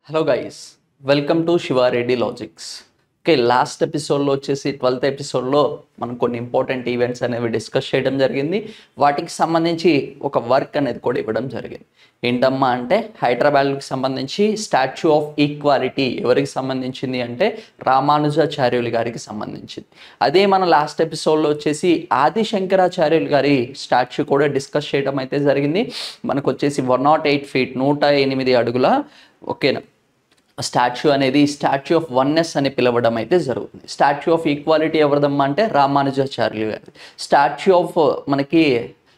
Hello guys, welcome to Shivareddy logics. Okay, last ఎపిసోడ్లో వచ్చేసి 12th ఎపిసోడ్లో మనం కొన్ని ఇంపార్టెంట్ ఈవెంట్స్ అనేవి డిస్కస్ చేయడం జరిగింది. వాటికి సంబంధించి ఒక వర్క్ అనేది కూడా ఇవ్వడం జరిగింది. ఏంటమ్మా అంటే హైదరాబాద్కి సంబంధించి స్టాచ్యూ ఆఫ్ ఈక్వాలిటీ ఎవరికి సంబంధించింది అంటే రామానుజాచార్యులు గారికి సంబంధించింది. అదే మన లాస్ట్ ఎపిసోడ్లో వచ్చేసి ఆది శంకరాచార్యులు గారి స్టాచ్యూ కూడా డిస్కస్ చేయడం అయితే జరిగింది. మనకు వచ్చేసి 108 feet 108 అడుగుల ఓకేనా స్టాచ్యూ అనేది స్టాచ్యూ ఆఫ్ వన్నెస్ అని పిలవడం అయితే జరుగుతుంది. స్టాచ్యూ ఆఫ్ ఈక్వాలిటీ ఎవరిదమ్మా అంటే రామానుజాచార్యులు గారి. స్టాచ్యూ ఆఫ్ మనకి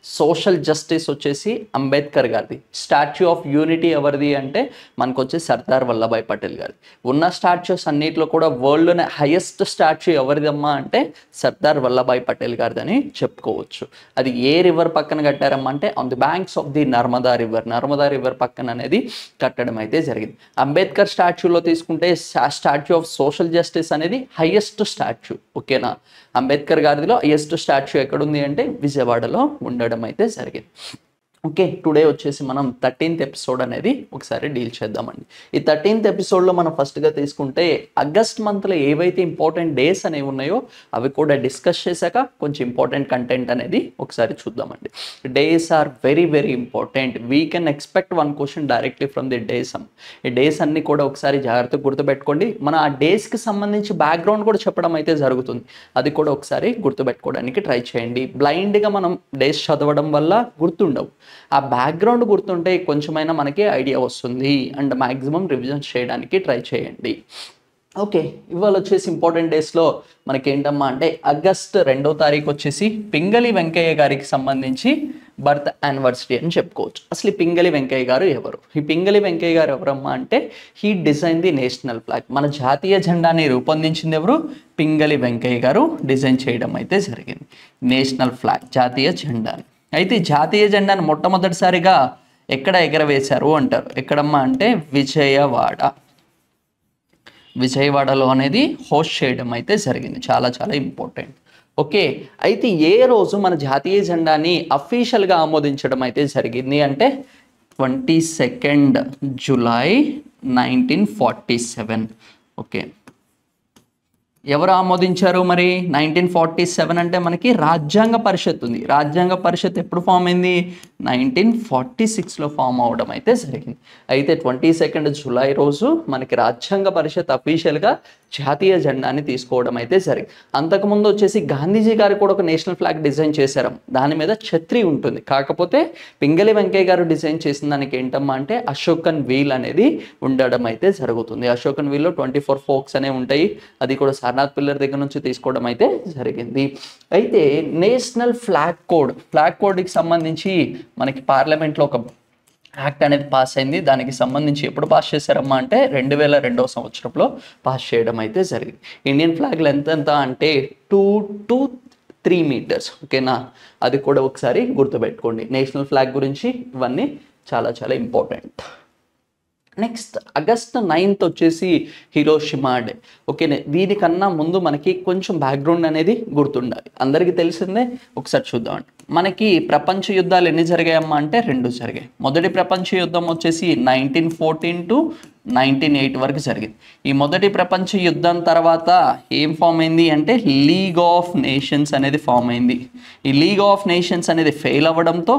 సోషల్ జస్టిస్ వచ్చేసి అంబేద్కర్ గారిది. స్టాచ్యూ ఆఫ్ యూనిటీ ఎవరిది అంటే మనకు వచ్చేసి సర్దార్ వల్లభాయ్ పటేల్ గారిది. ఉన్న స్టాచ్యూస్ అన్నిటిలో కూడా వరల్డ్లోనే హైయెస్ట్ స్టాచ్యూ ఎవరిదమ్మా అంటే సర్దార్ వల్లభాయ్ పటేల్ గారిది అని చెప్పుకోవచ్చు. అది ఏ రివర్ పక్కన కట్టారమ్మా అంటే on the banks of the Narmada river పక్కన అనేది కట్టడం అయితే జరిగింది. అంబేద్కర్ స్టాచ్యూలో తీసుకుంటే స్టాచ్యూ ఆఫ్ సోషల్ జస్టిస్ అనేది హైయెస్ట్ స్టాచ్యూ. ఓకేనా, అంబేద్కర్ గారిదిలో హైయెస్ట్ స్టాచ్యూ ఎక్కడుంది అంటే విజయవాడలో ఉండడం అయితే జరిగింది. ఓకే, టుడే వచ్చేసి మనం 13th ఎపిసోడ్ అనేది ఒకసారి డీల్ చేద్దామండి. ఈ 13th ఎపిసోడ్లో మనం ఫస్ట్గా తీసుకుంటే ఆగస్ట్ మంత్లో ఏవైతే ఇంపార్టెంట్ డేస్ అనేవి ఉన్నాయో అవి కూడా డిస్కస్ చేశాక కొంచెం ఇంపార్టెంట్ కంటెంట్ అనేది ఒకసారి చూద్దామండి. Days are very very important. We can expect one question directly from the days. ఈ డేస్ అన్ని కూడా ఒకసారి జాగ్రత్తగా గుర్తుపెట్టుకోండి. మన ఆ డేస్కి సంబంధించి బ్యాక్గ్రౌండ్ కూడా చెప్పడం అయితే జరుగుతుంది. అది కూడా ఒకసారి గుర్తుపెట్టుకోవడానికి ట్రై చేయండి. బ్లైండ్గా మనం డేస్ చదవడం వల్ల గుర్తుండవు. ఆ బ్యాక్గ్రౌండ్ గుర్తుంటే కొంచెమైనా మనకి ఐడియా వస్తుంది. అండ్ మ్యాక్సిమం రివిజన్ చేయడానికి ట్రై చేయండి. ఓకే, ఇవాళ వచ్చేసి ఇంపార్టెంట్ డేస్లో మనకి ఏంటమ్మా అంటే ఆగస్ట్ 2వ తారీఖు వచ్చేసి పింగళి వెంకయ్య గారికి సంబంధించి బర్త్ యానివర్సరీ అని చెప్పుకోవచ్చు. అసలు ఈ పింగళి వెంకయ్య గారు ఎవరు? ఈ పింగళి వెంకయ్య గారు ఎవరమ్మా అంటే he design the national flag. మన జాతీయ జెండాని రూపొందించింది ఎవరు? పింగళి వెంకయ్య గారు డిజైన్ చేయడం అయితే జరిగింది. నేషనల్ ఫ్లాగ్, జాతీయ జెండాని. అయితే జాతీయ జెండాను మొట్టమొదటిసారిగా ఎక్కడ ఎగరవేశారు అంటారు. ఎక్కడమ్మా అంటే విజయవాడలో అనేది హోస్ట్ చేయడం అయితే జరిగింది. చాలా చాలా ఇంపార్టెంట్. ఓకే, అయితే ఏ రోజు మన జాతీయ జెండాని అఫీషియల్గా ఆమోదించడం అయితే జరిగింది అంటే 22 జూలై 1947. ఓకే, ఎవరు ఆమోదించారు మరి? 1947 అంటే మనకి రాజ్యాంగ పరిషత్ ఉంది. రాజ్యాంగ పరిషత్ ఎప్పుడు ఫామ్ అయింది? 1946లో ఫామ్ అవడం అయితే జరిగింది. అయితే 22 జూలై రోజు మనకి రాజ్యాంగ పరిషత్ అఫీషియల్గా జాతీయ జెండాని తీసుకోవడం అయితే జరిగింది. అంతకుముందు వచ్చేసి గాంధీజీ గారు కూడా ఒక నేషనల్ ఫ్లాగ్ డిజైన్ చేశారు. దాని మీద ఛత్రి ఉంటుంది. కాకపోతే పింగళి వెంకయ్య గారు డిజైన్ చేసిన దానికి ఏంటమ్మా అంటే అశోకన్ వీల్ అనేది ఉండడం అయితే జరుగుతుంది. అశోకన్ వీల్లో 24 ఫోక్స్ అనేవి ఉంటాయి. అది కూడా సారనాథ్ పిల్లర్ దగ్గర నుంచి తీసుకోవడం అయితే జరిగింది. అయితే నేషనల్ ఫ్లాగ్ కోడ్కి సంబంధించి మనకి పార్లమెంట్లో ఒక యాక్ట్ అనేది పాస్ అయింది. దానికి సంబంధించి ఎప్పుడు పాస్ చేశారమ్మా అంటే 2002వ సంవత్సరంలో పాస్ చేయడం అయితే జరిగింది. ఇండియన్ ఫ్లాగ్ లెంత్ ఎంత అంటే 2 to 3 meters. ఓకేనా, అది కూడా ఒకసారి గుర్తుపెట్టుకోండి. నేషనల్ ఫ్లాగ్ గురించి ఇవన్నీ చాలా చాలా ఇంపార్టెంట్. నెక్స్ట్ ఆగస్ట్ 9th వచ్చేసి హిరోషిమా డే. ఓకేనే, దీనికన్నా ముందు మనకి కొంచెం బ్యాక్గ్రౌండ్ అనేది గుర్తుండాలి. అందరికీ తెలిసిందే, ఒకసారి చూద్దామండి. మనకి ప్రపంచ యుద్ధాలు ఎన్ని జరిగాయమ్మా అంటే 2 జరిగాయి. మొదటి ప్రపంచ యుద్ధం వచ్చేసి 1914 to 1908 వరకు జరిగింది. ఈ మొదటి ప్రపంచ యుద్ధం తర్వాత ఏం ఫామ్ అయింది అంటే లీగ్ ఆఫ్ నేషన్స్ అనేది ఫామ్ అయింది. ఈ లీగ్ ఆఫ్ నేషన్స్ అనేది ఫెయిల్ అవ్వడంతో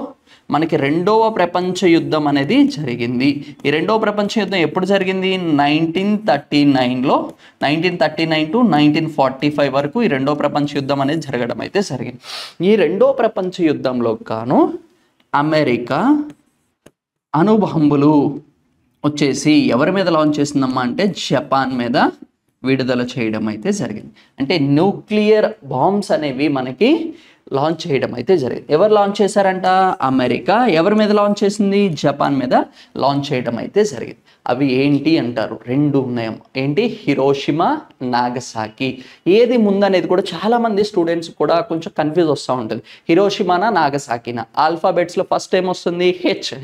మనకి 2వ ప్రపంచ యుద్ధం అనేది జరిగింది. ఈ 2వ ప్రపంచ యుద్ధం ఎప్పుడు జరిగింది? 1939లో. 1939 to 1945 వరకు ఈ 2వ ప్రపంచ యుద్ధం అనేది జరగడం అయితే జరిగింది. ఈ 2వ ప్రపంచ యుద్ధంలో గాను అమెరికా అణుబాంబులు వచ్చేసి ఎవరి మీద లాంచ్ చేసిందమ్మా అంటే జపాన్ మీద విడుదల చేయడం అయితే జరిగింది. అంటే న్యూక్లియర్ బాంబ్స్ అనేవి మనకి లాంచ్ చేయడం అయితే జరిగింది. ఎవరు లాంచ్ చేశారంట? అమెరికా. ఎవరి మీద లాంచ్ చేసింది? జపాన్ మీద లాంచ్ చేయడం అయితే జరిగింది. అవి ఏంటి అంటారు? 2 ఉన్నాయేమో. ఏంటి? Hiroshima, Nagasaki. ఏది ముందనేది కూడా చాలామంది స్టూడెంట్స్ కూడా కొంచెం కన్ఫ్యూజ్ వస్తూ ఉంటుంది. హిరోషిమానా నాగసాకినా? ఆల్ఫాబెట్స్లో ఫస్ట్ ఏం వస్తుంది?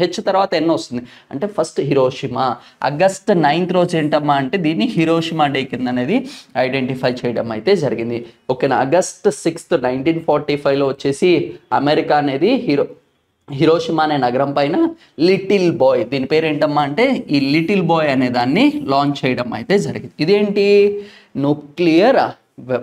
హెచ్ తర్వాత ఎన్ వస్తుంది. అంటే ఫస్ట్ హిరోషిమా. ఆగస్ట్ 9th రోజు ఏంటమ్మా అంటే దీన్ని హిరోషిమా డే కింద అనేది ఐడెంటిఫై చేయడం అయితే జరిగింది. ఓకేనా, ఆగస్ట్ 6th 1945లో వచ్చేసి అమెరికా అనేది హిరోషిమా అనే నగరం పైన లిటిల్ బాయ్, దీని పేరు ఏంటమ్మా అంటే ఈ లిటిల్ బాయ్ అనే దాన్ని లాంచ్ చేయడం అయితే జరిగింది. ఇదేంటి, న్యూక్లియర్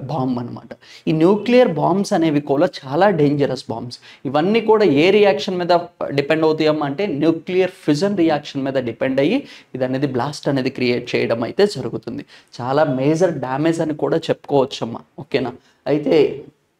బాంబ్ అనమాట. ఈ న్యూక్లియర్ బాంబ్స్ అనేవి కూడా చాలా డేంజరస్ బాంబ్స్. ఇవన్నీ కూడా ఏ రియాక్షన్ మీద డిపెండ్ అవుతాయమ్మా అంటే న్యూక్లియర్ ఫ్యూజన్ రియాక్షన్ మీద డిపెండ్ అయ్యి ఇది అనేది బ్లాస్ట్ అనేది క్రియేట్ చేయడం అయితే జరుగుతుంది. చాలా మేజర్ డ్యామేజ్ అని కూడా చెప్పుకోవచ్చమ్మా. ఓకేనా, అయితే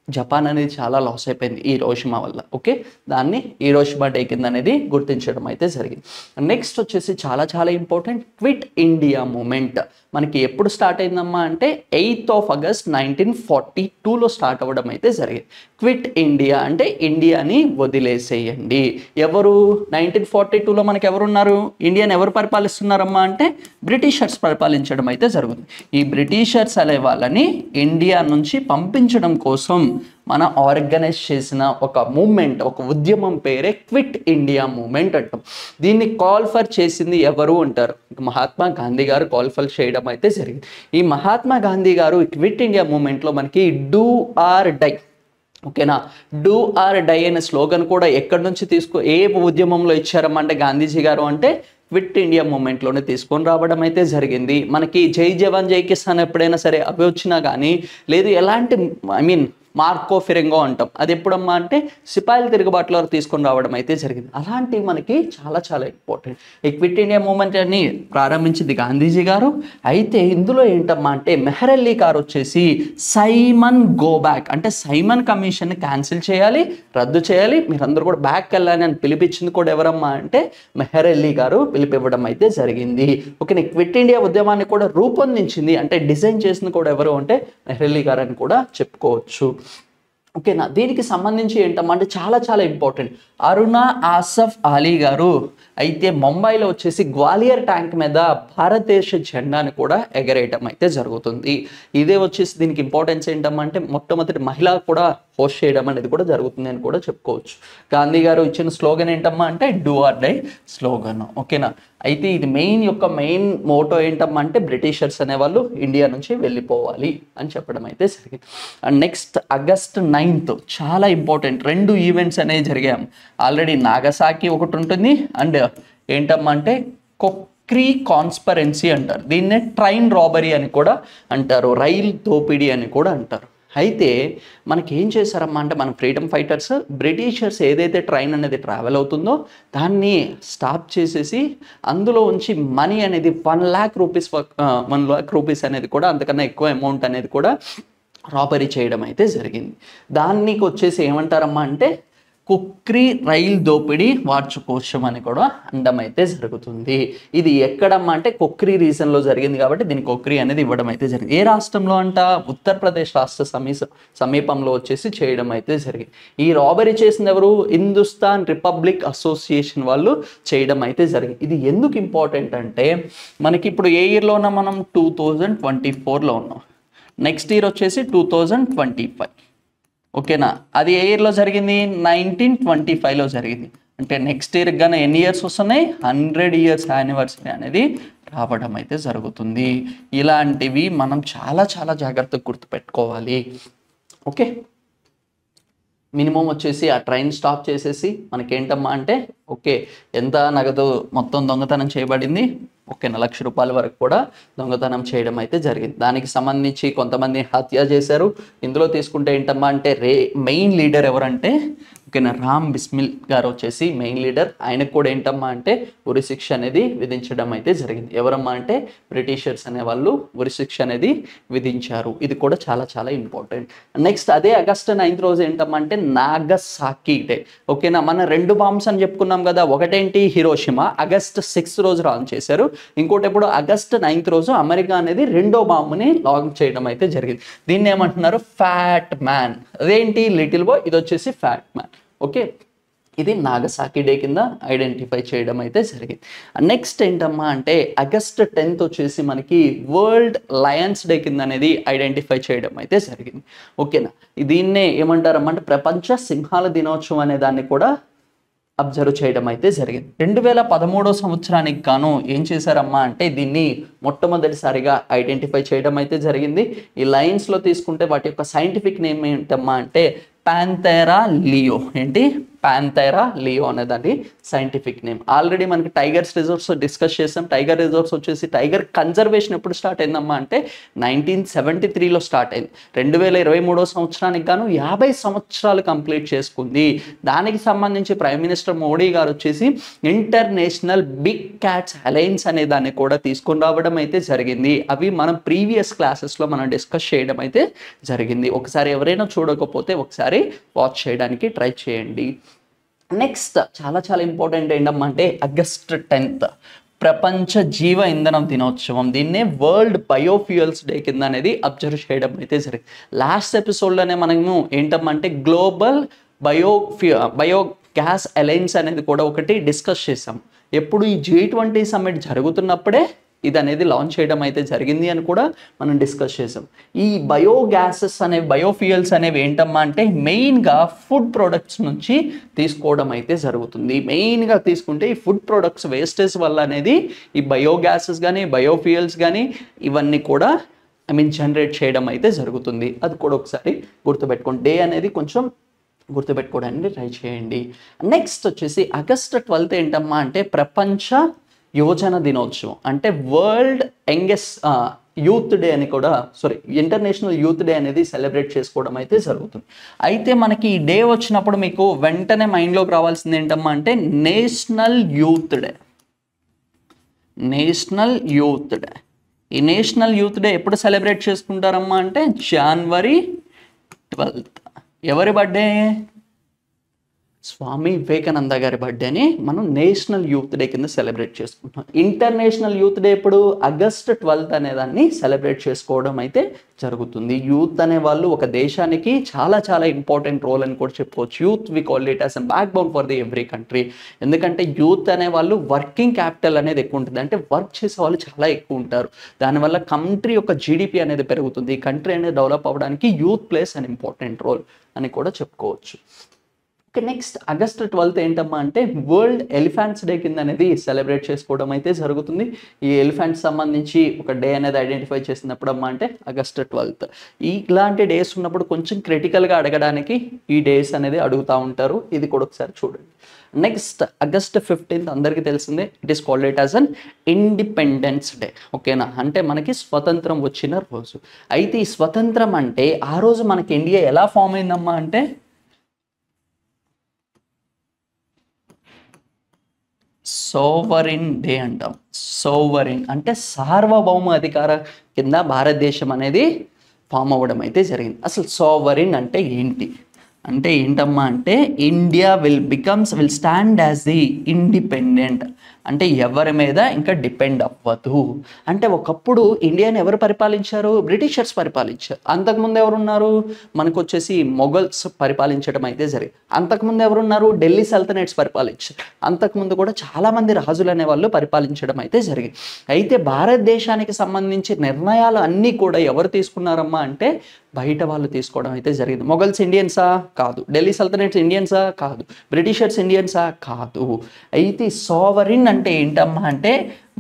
జపాన్ అనేది చాలా లాస్ అయిపోయింది ఈ హిరోషిమా వల్ల. ఓకే, దాన్ని హిరోషిమా డే కింద అనేది గుర్తించడం అయితే జరిగింది. నెక్స్ట్ వచ్చేసి చాలా చాలా ఇంపార్టెంట్, క్విట్ ఇండియా మూమెంట్ మనకి ఎప్పుడు స్టార్ట్ అయిందమ్మా అంటే 8th of August 1942లో స్టార్ట్ అవ్వడం అయితే జరిగింది. క్విట్ ఇండియా అంటే ఇండియాని వదిలేసేయండి. ఎవరు 1942లో మనకి ఎవరున్నారు, ఇండియాని ఎవరు పరిపాలిస్తున్నారమ్మా అంటే బ్రిటిషర్స్ పరిపాలించడం అయితే జరుగుతుంది. ఈ బ్రిటిషర్స్ అనే వాళ్ళని ఇండియా నుంచి పంపించడం కోసం మన ఆర్గనైజ్ చేసిన ఒక మూమెంట్, ఒక ఉద్యమం పేరే క్విట్ ఇండియా మూమెంట్ అంటాం. దీన్ని కాల్ఫర్ చేసింది ఎవరు అంటారు, మహాత్మా గాంధీ గారు కాల్ఫర్ చేయడం అయితే జరిగింది. ఈ మహాత్మా గాంధీ గారు క్విట్ ఇండియా మూమెంట్లో మనకి డూ ఆర్ డై, ఓకేనా, డూ ఆర్ డై అనే స్లోగన్ కూడా ఎక్కడి నుంచి ఏ ఉద్యమంలో ఇచ్చారమ్మా అంటే గాంధీజీ గారు అంటే క్విట్ ఇండియా మూమెంట్లోనే తీసుకొని రావడం అయితే జరిగింది. మనకి జై జవాన్ జై కిసాన్ ఎప్పుడైనా సరే అవి వచ్చినా కానీ లేదు, ఎలాంటి మార్కో ఫిరంగో అంటాం, అది ఎప్పుడమ్మా అంటే సిపాయిల తిరుగుబాటులో తీసుకొని రావడం అయితే జరిగింది. అలాంటివి మనకి చాలా చాలా ఇంపార్టెంట్. ఈ క్విట్ ఇండియా మూమెంట్ అని ప్రారంభించింది గాంధీజీ గారు. అయితే ఇందులో ఏంటమ్మా అంటే మెహరల్లీ గారు వచ్చేసి సైమన్ గో బ్యాక్ అంటే సైమన్ కమిషన్ని క్యాన్సిల్ చేయాలి, రద్దు చేయాలి, మీరందరూ కూడా బ్యాక్ వెళ్ళాలి అని పిలిపించింది కూడా ఎవరమ్మా అంటే మెహరల్లీ గారు పిలిపివ్వడం అయితే జరిగింది. ఓకే, క్విట్ ఇండియా ఉద్యమాన్ని కూడా రూపొందించింది అంటే డిజైన్ చేసింది కూడా ఎవరు అంటే మెహరల్లీ గారు అని కూడా చెప్పుకోవచ్చు. ఓకేనా, దీనికి సంబంధించి ఏంటమ్మా అంటే చాలా చాలా ఇంపార్టెంట్, అరుణ ఆసఫ్ అలీ గారు అయితే ముంబైలో వచ్చేసి గ్వాలియర్ ట్యాంక్ మీద భారతదేశ జెండాని కూడా ఎగరేయటం అయితే జరుగుతుంది. ఇదే వచ్చేసి దీనికి ఇంపార్టెన్స్ ఏంటమ్మా అంటే మొట్టమొదటి మహిళ కూడా హోస్ట్ చేయడం అనేది కూడా జరుగుతుంది అని కూడా చెప్పుకోవచ్చు. గాంధీ గారు ఇచ్చిన స్లోగన్ ఏంటమ్మా అంటే డూ ఆర్ డై స్లోగన్. ఓకేనా, అయితే ఇది మెయిన్ మోటో ఏంటమ్మా అంటే బ్రిటిషర్స్ అనేవాళ్ళు ఇండియా నుంచి వెళ్ళిపోవాలి అని చెప్పడం అయితే జరిగింది. అండ్ నెక్స్ట్ August 9th చాలా ఇంపార్టెంట్, 2 ఈవెంట్స్ అనేవి జరిగాయి. ఆల్రెడీ నాగసాకి ఒకటి ఉంటుంది అండ్ ఏంటమ్మా అంటే కొక్రీ కాన్స్పరెన్సీ అంటారు, దీన్నే ట్రైన్ రాబరీ అని కూడా అంటారు, రైల్ దోపిడీ అని కూడా అంటారు. అయితే మనకి ఏం చేశారమ్మా అంటే మన ఫ్రీడమ్ ఫైటర్స్ బ్రిటిషర్స్ ఏదైతే ట్రైన్ అనేది ట్రావెల్ అవుతుందో దాన్ని స్టాప్ చేసేసి అందులో ఉంచి మనీ అనేది 1 lakh రూపీస్ అనేది కూడా అంతకన్నా ఎక్కువ అమౌంట్ అనేది కూడా రాబరీ చేయడం అయితే జరిగింది. దానికి వచ్చేసి ఏమంటారమ్మా అంటే కుక్రీ రైల్ దోపిడీ వార్షికోత్సవం అని కూడా అనడం అయితే జరుగుతుంది. ఇది ఎక్కడమ్మా అంటే కుక్రీ రీజన్లో జరిగింది కాబట్టి దీనికి కుక్రీ అనేది ఇవ్వడం అయితే జరిగింది. ఏ రాష్ట్రంలో అంట, ఉత్తరప్రదేశ్ రాష్ట్ర సమీపంలో వచ్చేసి చేయడం అయితే జరిగింది. ఈ రాబరీ చేసింది ఎవరు, హిందుస్థాన్ రిపబ్లిక్ అసోసియేషన్ వాళ్ళు చేయడం అయితే జరిగింది. ఇది ఎందుకు ఇంపార్టెంట్ అంటే మనకి ఇప్పుడు ఏ ఇయర్లో ఉన్నాం మనం 2024లో ఉన్నాం, నెక్స్ట్ ఇయర్ వచ్చేసి 2025. ఓకేనా, అది ఏ ఇయర్లో జరిగింది 1925లో జరిగింది. అంటే నెక్స్ట్ ఇయర్ కానీ ఎన్ని ఇయర్స్ వస్తున్నాయి, 100 years యానివర్సరీ అనేది రావడం అయితే జరుగుతుంది. ఇలాంటివి మనం చాలా చాలా జాగ్రత్తగా గుర్తుపెట్టుకోవాలి. ఓకే, మినిమం వచ్చేసి ఆ ట్రైన్ స్టాప్ చేసేసి మనకేంటమ్మా అంటే ఓకే ఎంత నగదు మొత్తం దొంగతనం చేయబడింది, ఓకే 1 లక్ష రూపాయల వరకు కూడా దొంగతనం చేయడం అయితే జరిగింది. దానికి సంబంధించి కొంతమంది హత్య చేశారు. ఇందులో తీసుకుంటే ఏంటమ్మా అంటే మెయిన్ లీడర్ ఎవరంటే ఓకేనా రామ్ బిస్మిల్ గారు వచ్చేసి మెయిన్ లీడర్. ఆయనకు కూడా ఏంటమ్మా అంటే ఉరిశిక్ష అనేది విధించడం అయితే జరిగింది. ఎవరమ్మా అంటే బ్రిటిషర్స్ అనే వాళ్ళు ఉరిశిక్ష అనేది విధించారు. ఇది కూడా చాలా చాలా ఇంపార్టెంట్. నెక్స్ట్ అదే August 9th రోజు ఏంటమ్మా అంటే నాగసాకి డే. ఓకేనా, మన 2 బాంబ్స్ అని చెప్పుకున్నాం కదా, ఒకటేంటి హిరోషిమా August 6th రోజు లాంచ్ చేశారు, ఇంకోటి ఎప్పుడు August 9th రోజు అమెరికా అనేది 2వ బాంబుని లాంచ్ చేయడం అయితే జరిగింది. దీన్ని ఏమంటున్నారు ఫ్యాట్ మ్యాన్, అదేంటి లిటిల్ బాయ్, ఇది వచ్చేసి ఫ్యాట్ మ్యాన్. ఓకే, ఇది నాగసాకి డే కింద ఐడెంటిఫై చేయడం అయితే జరిగింది. నెక్స్ట్ ఏంటమ్మా అంటే August 10th వచ్చేసి మనకి వరల్డ్ లయన్స్ డే కింద అనేది ఐడెంటిఫై చేయడం అయితే జరిగింది. ఓకేనా, దీన్నే ఏమంటారమ్మా అంటే ప్రపంచ సింహాల దినోత్సవం అనే దాన్ని కూడా అబ్జర్వ్ చేయడం అయితే జరిగింది. 2013వ సంవత్సరానికి గాను ఏం చేశారమ్మా అంటే దీన్ని మొట్టమొదటిసారిగా ఐడెంటిఫై చేయడం అయితే జరిగింది. ఈ లయన్స్లో తీసుకుంటే వాటి యొక్క సైంటిఫిక్ నేమ్ ఏంటమ్మా అంటే ప్యాంథెరా లియో. ఏంటి ప్యాంథెరా లియో అనేదాన్ని సైంటిఫిక్ నేమ్. ఆల్రెడీ మనకి టైగర్స్ రిజర్వ్స్ డిస్కస్ చేసాం. టైగర్ రిజర్వ్స్ వచ్చేసి టైగర్ కన్జర్వేషన్ ఎప్పుడు స్టార్ట్ అయిందమ్మా అంటే 1973లో స్టార్ట్ అయింది. 2023 సంవత్సరానికి గాను 50 సంవత్సరాలు కంప్లీట్ చేసుకుంది. దానికి సంబంధించి ప్రైమ్ మినిస్టర్ మోడీ గారు వచ్చేసి ఇంటర్నేషనల్ బిగ్ క్యాట్స్ అలయన్స్ అనే దాన్ని కూడా తీసుకొని రావడం అయితే జరిగింది. అవి మనం ప్రీవియస్ క్లాసెస్లో మనం డిస్కస్ చేయడం అయితే జరిగింది. ఒకసారి ఎవరైనా చూడకపోతే ఒకసారి వాచ్ చేయడానికి ట్రై చేయండి. నెక్స్ట్ చాలా చాలా ఇంపార్టెంట్ ఏంటమ్మా అంటే August 10th ప్రపంచ జీవ ఇంధనం దినోత్సవం. దీన్నే వరల్డ్ బయోఫ్యూయల్స్ డే కింద అనేది అబ్జర్వ్ చేయడం అయితే జరిగింది. లాస్ట్ ఎపిసోడ్లోనే మనము ఏంటమ్మంటే గ్లోబల్ బయో గ్యాస్ అలయన్స్ అనేది కూడా ఒకటి డిస్కస్ చేసాం. ఎప్పుడు ఈ G20 సమ్మిట్ జరుగుతున్నప్పుడే ఇది అనేది లాంచ్ చేయడం అయితే జరిగింది అని కూడా మనం డిస్కస్ చేసాం. ఈ బయోగ్యాసెస్ అనేవి బయోఫ్యూయల్స్ అనేవి ఏంటమ్మా అంటే మెయిన్గా ఫుడ్ ప్రొడక్ట్స్ నుంచి తీసుకోవడం అయితే జరుగుతుంది. మెయిన్గా తీసుకుంటే ఈ ఫుడ్ ప్రొడక్ట్స్ వేస్టేజ్ వల్ల అనేది ఈ బయోగ్యాసెస్ కానీ బయోఫ్యూయల్స్ కానీ ఇవన్నీ కూడా జనరేట్ చేయడం అయితే జరుగుతుంది. అది కూడా ఒకసారి గుర్తుపెట్టుకోండి. డే అనేది కొంచెం గుర్తుపెట్టుకోవడానికి ట్రై చేయండి. నెక్స్ట్ వచ్చేసి August 12th ఏంటమ్మా అంటే ప్రపంచ యువజన దినోత్సవం, అంటే వరల్డ్ యూత్ డే అని కూడా ఇంటర్నేషనల్ యూత్ డే అనేది సెలబ్రేట్ చేసుకోవడం అయితే జరుగుతుంది. అయితే మనకి ఈ డే వచ్చినప్పుడు మీకు వెంటనే మైండ్లోకి రావాల్సింది ఏంటమ్మా అంటే national youth day. National youth day. ఈ నేషనల్ యూత్ డే ఎప్పుడు సెలబ్రేట్ చేసుకుంటారమ్మా అంటే January 12th. ఎవరి బర్త్డే? స్వామి వివేకానంద గారి బర్త్డేని మనం నేషనల్ యూత్ డే కింద సెలబ్రేట్ చేసుకుంటాం. ఇంటర్నేషనల్ యూత్ డే ఇప్పుడు August 12th అనేదాన్ని సెలబ్రేట్ చేసుకోవడం అయితే జరుగుతుంది. యూత్ అనే వాళ్ళు ఒక దేశానికి చాలా చాలా ఇంపార్టెంట్ రోల్ అని కూడా చెప్పుకోవచ్చు. Youth we call it as a backbone for the every country. ఎందుకంటే యూత్ అనే వాళ్ళు వర్కింగ్ క్యాపిటల్ అనేది ఎక్కువ ఉంటుంది, అంటే వర్క్ చేసే వాళ్ళు చాలా ఎక్కువ ఉంటారు. దానివల్ల కంట్రీ యొక్క జీడిపి అనేది పెరుగుతుంది. కంట్రీ అనేది డెవలప్ అవ్వడానికి youth plays an important role అని కూడా చెప్పుకోవచ్చు. నెక్స్ట్ August 12th ఏంటమ్మా అంటే వరల్డ్ ఎలిఫెంట్స్ డే కింద అనేది సెలబ్రేట్ చేసుకోవడం అయితే జరుగుతుంది. ఈ ఎలిఫెంట్స్ సంబంధించి ఒక డే అనేది ఐడెంటిఫై చేసినప్పుడు అమ్మా అంటే August 12th. ఇలాంటి డేస్ ఉన్నప్పుడు కొంచెం క్రిటికల్గా అడగడానికి ఈ డేస్ అనేది అడుగుతూ ఉంటారు. ఇది కూడా ఒకసారి చూడండి. నెక్స్ట్ August 15th అందరికీ తెలిసిందే. It is called it as an independence day. ఓకేనా, అంటే మనకి స్వతంత్రం వచ్చిన రోజు. అయితే ఈ స్వతంత్రం అంటే ఆ రోజు మనకి ఇండియా ఎలా ఫామ్ అయిందమ్మా అంటే సోవరిన్ డే అంటాం. సోవరిన్ అంటే సార్వభౌమ అధికార కింద భారతదేశం అనేది ఫామ్ అవ్వడం అయితే జరిగింది. అసలు సోవరిన్ అంటే ఏంటి అంటే ఏంటమ్మా అంటే India will stand as the independent, అంటే ఎవరి మీద ఇంకా డిపెండ్ అవ్వదు. అంటే ఒకప్పుడు ఇండియాని ఎవరు పరిపాలించారు? బ్రిటిషర్స్ పరిపాలించారు. అంతకుముందు ఎవరున్నారు? మనకు వచ్చేసి మొఘల్స్ పరిపాలించడం అయితే జరిగింది. అంతకుముందు ఎవరున్నారు? ఢిల్లీ సల్తనేట్స్ పరిపాలించారు. అంతకుముందు కూడా చాలామంది రాజులు అనే వాళ్ళు పరిపాలించడం అయితే జరిగింది. అయితే భారతదేశానికి సంబంధించి నిర్ణయాలు అన్నీ కూడా ఎవరు తీసుకున్నారమ్మా అంటే బయట వాళ్ళు తీసుకోవడం అయితే జరిగింది. మొఘల్స్ ఇండియన్సా? కాదు. ఢిల్లీ సల్తనేట్స్ ఇండియన్సా? కాదు. బ్రిటిషర్స్ ఇండియన్సా? కాదు. అయితే సోవరిన్ అంటే ఏంటమ్మా అంటే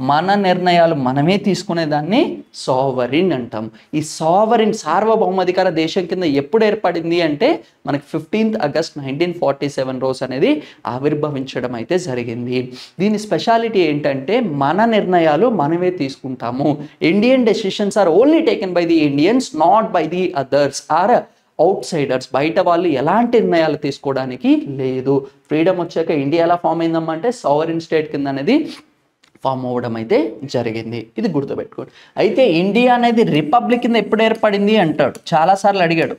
మన నిర్ణయాలు మనమే తీసుకునేదాన్ని సోవరిన్ అంటాం. ఈ సోవరిన్ సార్వభౌమాధికార దేశం కింద ఎప్పుడు ఏర్పడింది అంటే మనకి 15th August 1947 రోజు అనేది ఆవిర్భవించడం అయితే జరిగింది. దీని స్పెషాలిటీ ఏంటంటే మన నిర్ణయాలు మనమే తీసుకుంటాము. Indian decisions are only taken by the Indians, not by the others or outsiders. బయట వాళ్ళు ఎలాంటి నిర్ణయాలు తీసుకోవడానికి లేదు. ఫ్రీడమ్ వచ్చాక ఇండియా ఎలా ఫామ్ అయిందమ్మా అంటే సోవరిన్ స్టేట్ కింద అనేది ఫామ్ అవ్వడం అయితే జరిగింది. ఇది గుర్తుపెట్టుకోండి. అయితే ఇండియా అనేది రిపబ్లిక్ కింద ఎప్పుడు ఏర్పడింది అంటాడు, చాలాసార్లు అడిగాడు.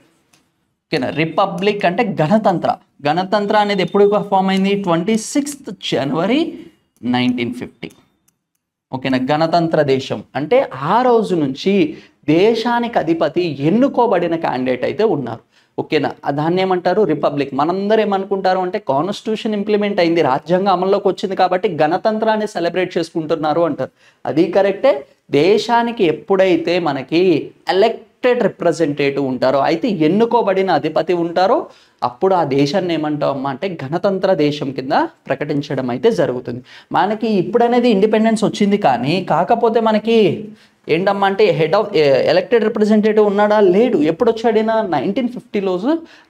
ఓకేనా, రిపబ్లిక్ అంటే గణతంత్ర. గణతంత్ర అనేది ఎప్పుడు ఫామ్ అయింది? 26th January 1950. ఓకేనా, గణతంత్ర దేశం అంటే ఆ రోజు నుంచి దేశానికి అధిపతి ఎన్నుకోబడిన క్యాండిడేట్ అయితే ఉన్నారు. ఓకేనా, దాన్ని ఏమంటారు? రిపబ్లిక్. మనందరూ ఏమనుకుంటారు అంటే కాన్స్టిట్యూషన్ ఇంప్లిమెంట్ అయింది, రాజ్యాంగం అమల్లోకి వచ్చింది కాబట్టి గణతంత్రాన్ని సెలబ్రేట్ చేసుకుంటున్నారు అంటారు. అది కరెక్టే. దేశానికి ఎప్పుడైతే మనకి ఎలక్టెడ్ ఎలక్టెడ్ రిప్రజెంటేటివ్ ఉంటారో, అయితే ఎన్నుకోబడిన అధిపతి ఉంటారో, అప్పుడు ఆ దేశాన్ని ఏమంటామమ్మా అంటే గణతంత్ర దేశం కింద ప్రకటించడం అయితే జరుగుతుంది. మనకి ఇప్పుడు అనేది ఇండిపెండెన్స్ వచ్చింది, కానీ కాకపోతే మనకి ఏంటమ్మా అంటే హెడ్ ఆఫ్ ఎలక్టెడ్ రిప్రజెంటేటివ్ ఉన్నాడా, లేడు. ఎప్పుడు వచ్చాడినా 1950లో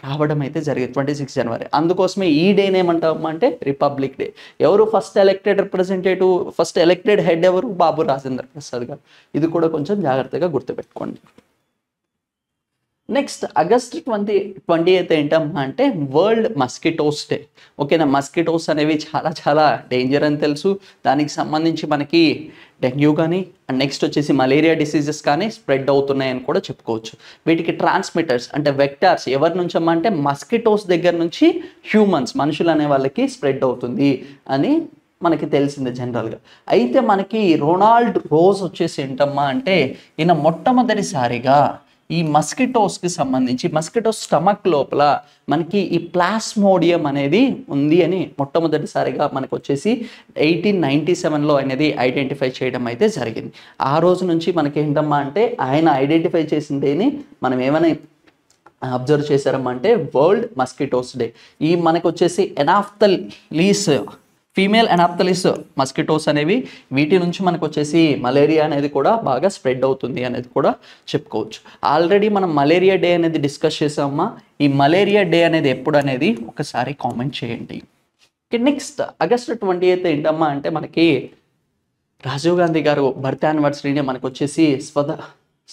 రావడం అయితే జరిగింది 26 జనవరి. అందుకోసమే ఈ డేని ఏమంటామమ్మా అంటే రిపబ్లిక్ డే. ఎవరు first elected representative, first elected head ఎవరు? బాబు రాజేంద్ర ప్రసాద్ గారు. ఇది కూడా కొంచెం జాగ్రత్తగా గుర్తుపెట్టుకోండి. నెక్స్ట్ ఆగస్ట్ 28 ఏంటమ్మా అంటే వరల్డ్ మస్కిటోస్ డే. ఓకేనా, మస్కిటోస్ అనేవి చాలా చాలా డేంజర్ అని తెలుసు. దానికి సంబంధించి మనకి డెంగ్యూ కానీ అండ్ నెక్స్ట్ వచ్చేసి మలేరియా డిసీజెస్ కానీ స్ప్రెడ్ అవుతున్నాయని కూడా చెప్పుకోవచ్చు. వీటికి ట్రాన్స్మిటర్స్ అంటే వెక్టార్స్ ఎవరి నుంచి అమ్మా అంటే మస్కిటోస్ దగ్గర నుంచి హ్యూమన్స్, మనుషులు అనే వాళ్ళకి స్ప్రెడ్ అవుతుంది అని మనకి తెలిసిందే జనరల్గా. అయితే మనకి రొనాల్డ్ రోజ్ వచ్చేసి ఏంటమ్మా అంటే ఈయన మొట్టమొదటిసారిగా ఈ మస్కిటోస్కి సంబంధించి మస్కిటోస్ స్టమక్ లోపల మనకి ఈ ప్లాస్మోడియం అనేది ఉంది అని మొట్టమొదటిసారిగా మనకు వచ్చేసి 1897లో అనేది ఐడెంటిఫై చేయడం అయితే జరిగింది. ఆ రోజు నుంచి మనకి ఏంటమ్మా అంటే ఆయన ఐడెంటిఫై చేసిందేని మనం ఏమైనా అబ్జర్వ్ చేశారమ్మా అంటే వరల్డ్ మస్కిటోస్ డే. ఈ మనకు వచ్చేసి ఎనాఫ్థలీస్ ఫీమేల్ ఎనాప్థలిస్ మస్కిటోస్ అనేవి, వీటి నుంచి మనకు వచ్చేసి మలేరియా అనేది కూడా బాగా స్ప్రెడ్ అవుతుంది అనేది కూడా చెప్పుకోవచ్చు. ఆల్రెడీ మనం మలేరియా డే అనేది డిస్కస్ చేసామమ్మా. ఈ మలేరియా డే అనేది ఎప్పుడు అనేది ఒకసారి కామెంట్ చేయండి. నెక్స్ట్ ఆగస్ట్ 28 ఏంటమ్మా అంటే మనకి రాజీవ్ గాంధీ గారు బర్త్ యానివర్సరీని మనకు వచ్చేసి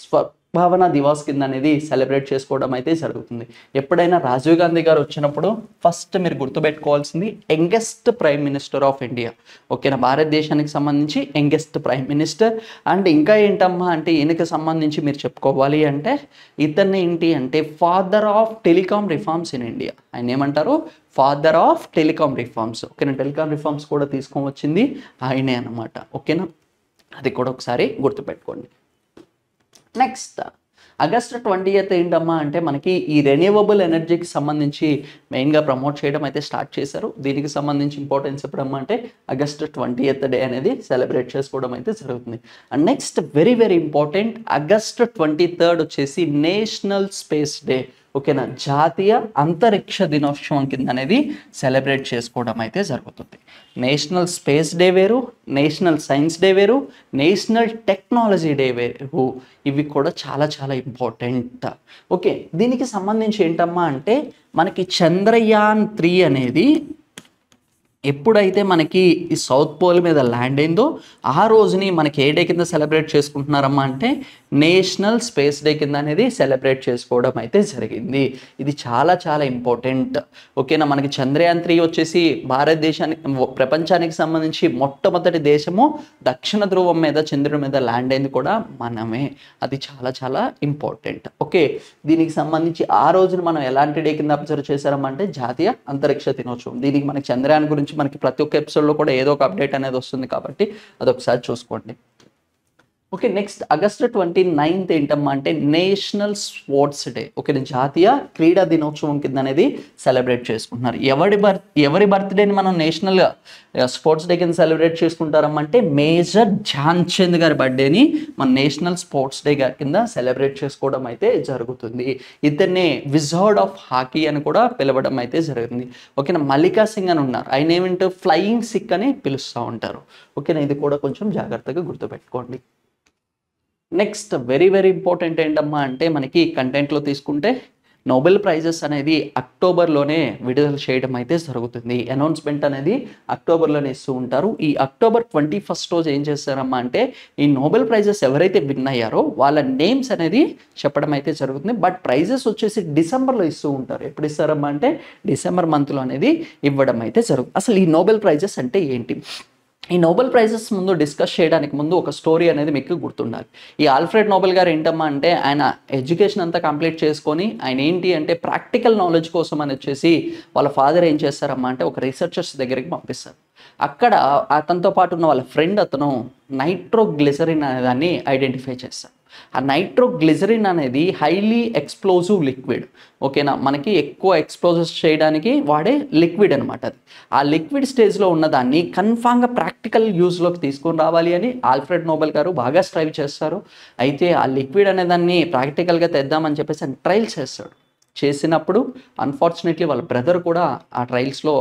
స్వభావన దివాస్ కింద అనేది సెలబ్రేట్ చేసుకోవడం అయితే జరుగుతుంది. ఎప్పుడైనా రాజీవ్ గాంధీ గారు వచ్చినప్పుడు ఫస్ట్ మీరు గుర్తుపెట్టుకోవాల్సింది youngest prime minister of India. ఓకేనా, భారతదేశానికి సంబంధించి యంగెస్ట్ ప్రైమ్ మినిస్టర్. అండ్ ఇంకా ఏంటమ్మా అంటే ఈయనకి సంబంధించి మీరు చెప్పుకోవాలి అంటే ఇతన్ని ఏంటి అంటే father of telecom reforms in India. ఆయన ఏమంటారు? Father of telecom reforms. ఓకేనా, టెలికాం రిఫార్మ్స్ కూడా తీసుకొని వచ్చింది ఆయనే అనమాట. ఓకేనా, అది కూడా ఒకసారి గుర్తుపెట్టుకోండి. నెక్స్ట్ ఆగస్ట్ 28 ఏంటమ్మా అంటే మనకి ఈ రెన్యూవబుల్ ఎనర్జీకి సంబంధించి మెయిన్గా ప్రమోట్ చేయడం అయితే స్టార్ట్ చేశారు. దీనికి సంబంధించి ఇంపార్టెన్స్ ఎప్పుడమ్మా అంటే ఆగస్ట్ 28 డే అనేది సెలబ్రేట్ చేసుకోవడం అయితే జరుగుతుంది. And next very very important August 23 వచ్చేసి నేషనల్ స్పేస్ డే. ఓకేనా, జాతీయ అంతరిక్ష దినోత్సవం కింద అనేది సెలబ్రేట్ చేసుకోవడం అయితే జరుగుతుంది. నేషనల్ స్పేస్ డే వేరు, నేషనల్ సైన్స్ డే వేరు, నేషనల్ టెక్నాలజీ డే వేరు. ఇవి కూడా చాలా చాలా ఇంపార్టెంట్. ఓకే, దీనికి సంబంధించి ఏంటమ్మా అంటే మనకి చంద్రయాన్ 3 అనేది ఎప్పుడైతే మనకి ఈ సౌత్ పోల్ మీద ల్యాండ్ అయిందో ఆ రోజుని మనకి ఏ డే కింద సెలబ్రేట్ చేసుకుంటున్నారమ్మా అంటే నేషనల్ స్పేస్ డే కింద అనేది సెలబ్రేట్ చేసుకోవడం అయితే జరిగింది. ఇది చాలా చాలా ఇంపార్టెంట్. ఓకేనా, మనకి చంద్రయాన్ 3 వచ్చేసి భారతదేశానికి ప్రపంచానికి సంబంధించి మొట్టమొదటి దేశము దక్షిణ ధ్రువం మీద చంద్రుడి మీద ల్యాండ్ అయింది కూడా మనమే. అది చాలా చాలా ఇంపార్టెంట్. ఓకే, దీనికి సంబంధించి ఆ రోజున మనం ఎలాంటి డే కింద అబ్జర్వ్ చేశారమ్మా అంటే జాతీయ అంతరిక్ష దినోత్సవం. దీనికి మనకి చంద్రయాన్ గురించి మనకి ప్రతి ఒక్క ఎపిసోడ్లో కూడా ఏదో ఒక అప్డేట్ అనేది వస్తుంది కాబట్టి అదొకసారి చూసుకోండి. ఓకే, నెక్స్ట్ ఆగస్ట్ 29 ఏంటమ్మా అంటే నేషనల్ స్పోర్ట్స్ డే. ఓకే, జాతీయ క్రీడా దినోత్సవం కింద అనేది సెలబ్రేట్ చేసుకుంటున్నారు. ఎవరి బర్త్డేని మనం నేషనల్ స్పోర్ట్స్ డే కింద సెలబ్రేట్ చేసుకుంటారమ్మా అంటే మేజర్ ధ్యాన్ చంద్ గారి బర్త్డేని మన నేషనల్ స్పోర్ట్స్ డే కింద సెలబ్రేట్ చేసుకోవడం అయితే జరుగుతుంది. ఇతన్ని విజార్డ్ ఆఫ్ హాకీ అని కూడా పిలవడం అయితే జరుగుతుంది. ఓకేనా, మల్లికా సింగ్ అని ఉన్నారు, ఆయన ఏమిటో ఫ్లయింగ్ సిక్ అని పిలుస్తూ ఉంటారు. ఓకేనా, ఇది కూడా కొంచెం జాగ్రత్తగా గుర్తుపెట్టుకోండి. నెక్స్ట్ వెరీ వెరీ ఇంపార్టెంట్ ఏంటమ్మా అంటే మనకి కంటెంట్లో తీసుకుంటే నోబెల్ ప్రైజెస్ అనేది అక్టోబర్లోనే విడుదల చేయడం అయితే జరుగుతుంది. అనౌన్స్మెంట్ అనేది అక్టోబర్లోనే ఇస్తూ ఉంటారు. ఈ అక్టోబర్ 21 రోజు ఏం చేస్తారమ్మా అంటే ఈ నోబెల్ ప్రైజెస్ ఎవరైతే విన్ అయ్యారో వాళ్ళ నేమ్స్ అనేది చెప్పడం అయితే జరుగుతుంది. బట్ ప్రైజెస్ వచ్చేసి డిసెంబర్లో ఇస్తూ ఉంటారు. ఎప్పుడు ఇస్తారమ్మా అంటే డిసెంబర్ మంత్లో అనేది ఇవ్వడం అయితే జరుగుతుంది. అసలు ఈ నోబెల్ ప్రైజెస్ అంటే ఏంటి? ఈ నోబెల్ ప్రైజెస్ ముందు డిస్కస్ చేయడానికి ముందు ఒక స్టోరీ అనేది మీకు గుర్తుండాలి. ఈ ఆల్ఫ్రెడ్ నోబెల్ గారు ఏంటమ్మా అంటే ఆయన ఎడ్యుకేషన్ అంతా కంప్లీట్ చేసుకొని ఆయన ఏంటి అంటే ప్రాక్టికల్ నాలెడ్జ్ కోసం అని వచ్చేసి వాళ్ళ ఫాదర్ ఏం చేస్తారమ్మా అంటే ఒక రీసెర్చర్స్ దగ్గరికి పంపిస్తారు. అక్కడ అతనితో పాటు ఉన్న వాళ్ళ ఫ్రెండ్ అతను నైట్రోగ్లిసరిన్ అనే దాన్ని ఐడెంటిఫై చేస్తారు. ఆ నైట్రోగ్లిజరిన్ అనేది హైలీ ఎక్స్ప్లోజివ్ లిక్విడ్. ఓకేనా, మనకి ఎక్కువ ఎక్స్ప్లోజర్స్ చేయడానికి వాడే లిక్విడ్ అనమాట అది. ఆ లిక్విడ్ స్టేజ్లో ఉన్నదాన్ని కన్ఫామ్గా ప్రాక్టికల్ యూజ్లోకి తీసుకొని రావాలి అని ఆల్ఫ్రెడ్ నోబెల్ గారు బాగా స్ట్రైవ్ చేస్తారు. అయితే ఆ లిక్విడ్ అనే దాన్ని ప్రాక్టికల్గా తెద్దామని చెప్పేసి ఆయన ట్రయల్స్ చేస్తాడు. చేసినప్పుడు అన్ఫార్చునేట్లీ వాళ్ళ బ్రదర్ కూడా ఆ ట్రయల్స్లో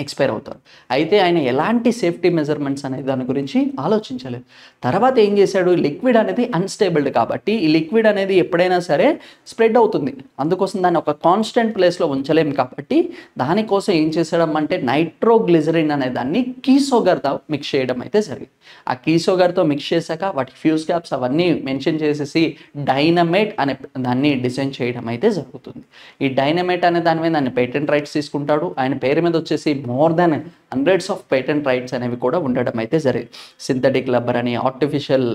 ఎక్స్పైర్ అవుతారు. అయితే ఆయన ఎలాంటి సేఫ్టీ మెజర్మెంట్స్ అనే దాని గురించి ఆలోచించలేదు. తర్వాత ఏం చేశాడు, లిక్విడ్ అనేది అన్స్టేబుల్డ్ కాబట్టి ఈ లిక్విడ్ అనేది ఎప్పుడైనా సరే స్ప్రెడ్ అవుతుంది, అందుకోసం దాన్ని ఒక కాన్స్టెంట్ ప్లేస్లో ఉంచలేము కాబట్టి దానికోసం ఏం చేసాడమంటే నైట్రోగ్లిజరిన్ అనే దాన్ని కీసోగర్తో మిక్స్ చేయడం అయితే జరిగింది. ఆ కీసోగర్తో మిక్స్ చేశాక వాటికి ఫ్యూజ్ క్యాప్స్ అవన్నీ మెన్షన్ చేసేసి డైనమైట్ అనే దాన్ని డిజైన్ చేయడం అయితే జరుగుతుంది. ఈ డైనమైట్ అనే దాని మీద ఆయన పేటెంట్ రైట్స్ తీసుకుంటాడు. ఆయన పేరు మీద వచ్చేసి more than hundreds of patent rights అనేవి కూడా ఉండడం అయితే జరిగింది. సింథటిక్ రబ్బర్ అని, ఆర్టిఫిషియల్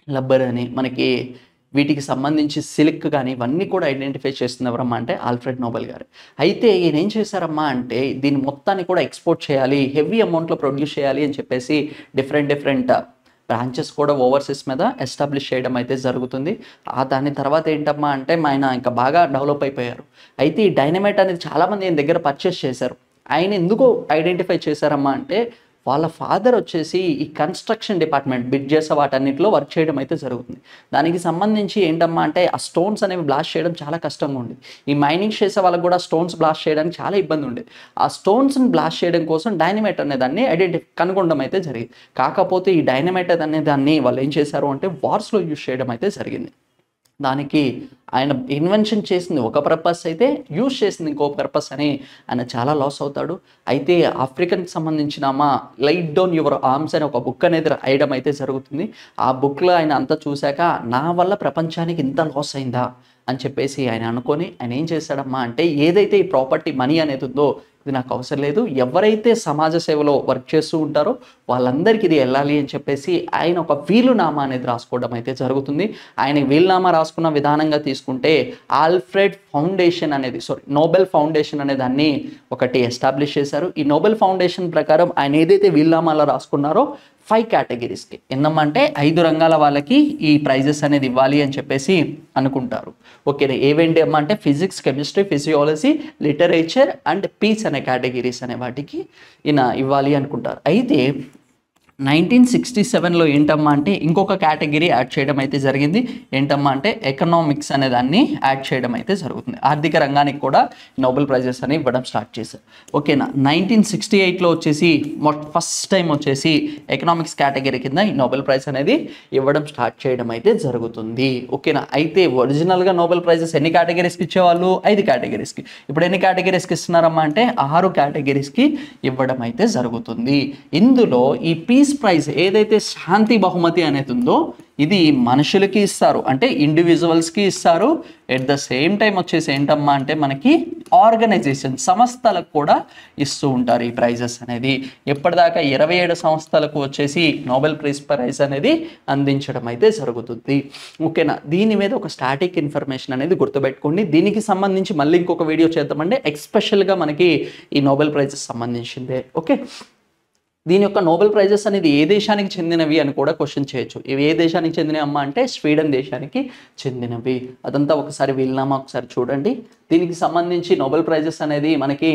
రబ్బర్ అని, మనకి వీటికి సంబంధించి సిల్క్ కానీ ఇవన్నీ కూడా ఐడెంటిఫై చేస్తున్నవరమ్మా అంటే ఆల్ఫ్రెడ్ నోబెల్ గారు. అయితే ఈయన ఏం చేశారమ్మా అంటే దీని మొత్తాన్ని కూడా ఎక్స్పోర్ట్ చేయాలి, హెవీ అమౌంట్లో ప్రొడ్యూస్ చేయాలి అని చెప్పేసి డిఫరెంట్ బ్రాంచెస్ కూడా ఓవర్సీస్ మీద ఎస్టాబ్లిష్ చేయడం అయితే జరుగుతుంది. దాని తర్వాత ఏంటమ్మా అంటే ఆయన ఇంకా బాగా డెవలప్ అయిపోయారు. అయితే ఈ డైనమైట్ అనేది చాలామంది ఆయన దగ్గర పర్చేస్ చేశారు. ఆయన ఎందుకు ఐడెంటిఫై చేశారమ్మా అంటే వాళ్ళ ఫాదర్ వచ్చేసి ఈ కన్స్ట్రక్షన్ డిపార్ట్మెంట్ బ్రిడ్జెస్ వాటన్నిటిలో వర్క్ చేయడం అయితే జరుగుతుంది. దానికి సంబంధించి ఏంటమ్మా అంటే ఆ స్టోన్స్ అనేవి బ్లాస్ట్ చేయడం చాలా కష్టంగా ఉండేది. ఈ మైనింగ్ చేసే వాళ్ళకి కూడా స్టోన్స్ బ్లాస్ట్ చేయడానికి చాలా ఇబ్బంది ఉండేది. ఆ స్టోన్స్ని బ్లాస్ట్ చేయడం కోసం డైనమైట్ అనే దాన్ని కనుగొనడం అయితే జరిగింది. కాకపోతే ఈ డైనమైట్ అనే దాన్ని వాళ్ళు ఏం చేశారు అంటే వార్స్లో యూజ్ చేయడం అయితే జరిగింది. దానికి ఆయన ఇన్వెన్షన్ చేసింది ఒక పర్పస్ అయితే యూజ్ చేసింది ఇంకో పర్పస్ అని ఆయన చాలా లాస్ అవుతాడు. అయితే ఆఫ్రికన్కి సంబంధించిన లైట్ డౌన్ యువర్ ఆర్మ్స్ అనే ఒక బుక్ అనేది రాయడం అయితే జరుగుతుంది. ఆ బుక్లో ఆయన అంతా చూశాక నా వల్ల ప్రపంచానికి ఇంత లాస్ అయిందా అని చెప్పేసి ఆయన అనుకొని ఆయన ఏం చేశాడమ్మా అంటే ఏదైతే ఈ ప్రాపర్టీ మనీ అనేది ఉందో ఇది నాకు అవసరం లేదు, ఎవరైతే సమాజ సేవలో వర్క్ చేస్తూ ఉంటారో వాళ్ళందరికీ ఇది వెళ్ళాలి అని చెప్పేసి ఆయన ఒక వీలునామా అనేది రాసుకోవడం అయితే జరుగుతుంది. ఆయన వీలునామా రాసుకున్న విధానంగా తీసుకుంటే ఆల్ఫ్రెడ్ ఫౌండేషన్ అనేది నోబెల్ ఫౌండేషన్ అనే దాన్ని ఒకటి ఎస్టాబ్లిష్ చేశారు. ఈ నోబెల్ ఫౌండేషన్ ప్రకారం ఆయన ఏదైతే వీలునామాలో రాసుకున్నారో 5 కేటగిరీస్కి ఏందమ్మంటే 5 రంగాల వాళ్ళకి ఈ ప్రైజెస్ అనేది ఇవ్వాలి అని చెప్పేసి అనుకుంటారు. ఓకేనా, ఏవేంటి అమ్మ అంటే physics, chemistry, physiology, literature and peace అనే కేటగిరీస్ అనే వాటికి ఈయన ఇవ్వాలి అనుకుంటారు. అయితే 1967లో ఏంటమ్మా అంటే ఇంకొక కేటగిరీ యాడ్ చేయడం అయితే జరిగింది. ఏంటమ్మా అంటే ఎకనామిక్స్ అనే దాన్ని యాడ్ చేయడం అయితే జరుగుతుంది. ఆర్థిక రంగానికి కూడా నోబెల్ ప్రైజెస్ అని ఇవ్వడం స్టార్ట్ చేశారు. ఓకేనా, 1968లో వచ్చేసి ఫస్ట్ టైం వచ్చేసి ఎకనామిక్స్ కేటగిరీ కింద ఈ నోబెల్ ప్రైజ్ అనేది ఇవ్వడం స్టార్ట్ చేయడం అయితే జరుగుతుంది. ఓకేనా, అయితే ఒరిజినల్గా నోబెల్ ప్రైజెస్ ఎన్ని కేటగిరీస్కి ఇచ్చేవాళ్ళు? 5 కేటగిరీస్కి. ఇప్పుడు ఎన్ని కేటగిరీస్కి ఇస్తున్నారమ్మా అంటే 6 కేటగిరీస్కి ఇవ్వడం అయితే జరుగుతుంది. ఇందులో ఈ పీస్ ప్రైజ్ ఏదైతే శాంతి బహుమతి అనేది ఉందో ఇది మనుషులకి ఇస్తారు, అంటే ఇండివిజువల్స్కి ఇస్తారు. ఎట్ ద సేమ్ టైం వచ్చేసి ఏంటమ్మా అంటే మనకి ఆర్గనైజేషన్ సంస్థలకు కూడా ఇస్తూ ఉంటారు ఈ ప్రైజెస్ అనేది. ఎప్పటిదాకా 27 సంస్థలకు వచ్చేసి నోబెల్ ప్రైజ్ అనేది అందించడం అయితే జరుగుతుంది. ఓకేనా, దీని మీద ఒక స్టాటిక్ ఇన్ఫర్మేషన్ అనేది గుర్తుపెట్టుకోండి. దీనికి సంబంధించి మళ్ళీ ఇంకొక వీడియో చేద్దామంటే ఎక్స్పెషల్గా మనకి ఈ నోబెల్ ప్రైజెస్ సంబంధించిందే. ఓకే, దీని యొక్క నోబెల్ ప్రైజెస్ అనేది ఏ దేశానికి చెందినవి అని కూడా క్వశ్చన్ చేయొచ్చు. ఇవి ఏ దేశానికి చెందినవి అమ్మా అంటే స్వీడన్ దేశానికి చెందినవి. అదంతా ఒకసారి వీలునామా ఒకసారి చూడండి. దీనికి సంబంధించి నోబెల్ ప్రైజెస్ అనేది మనకి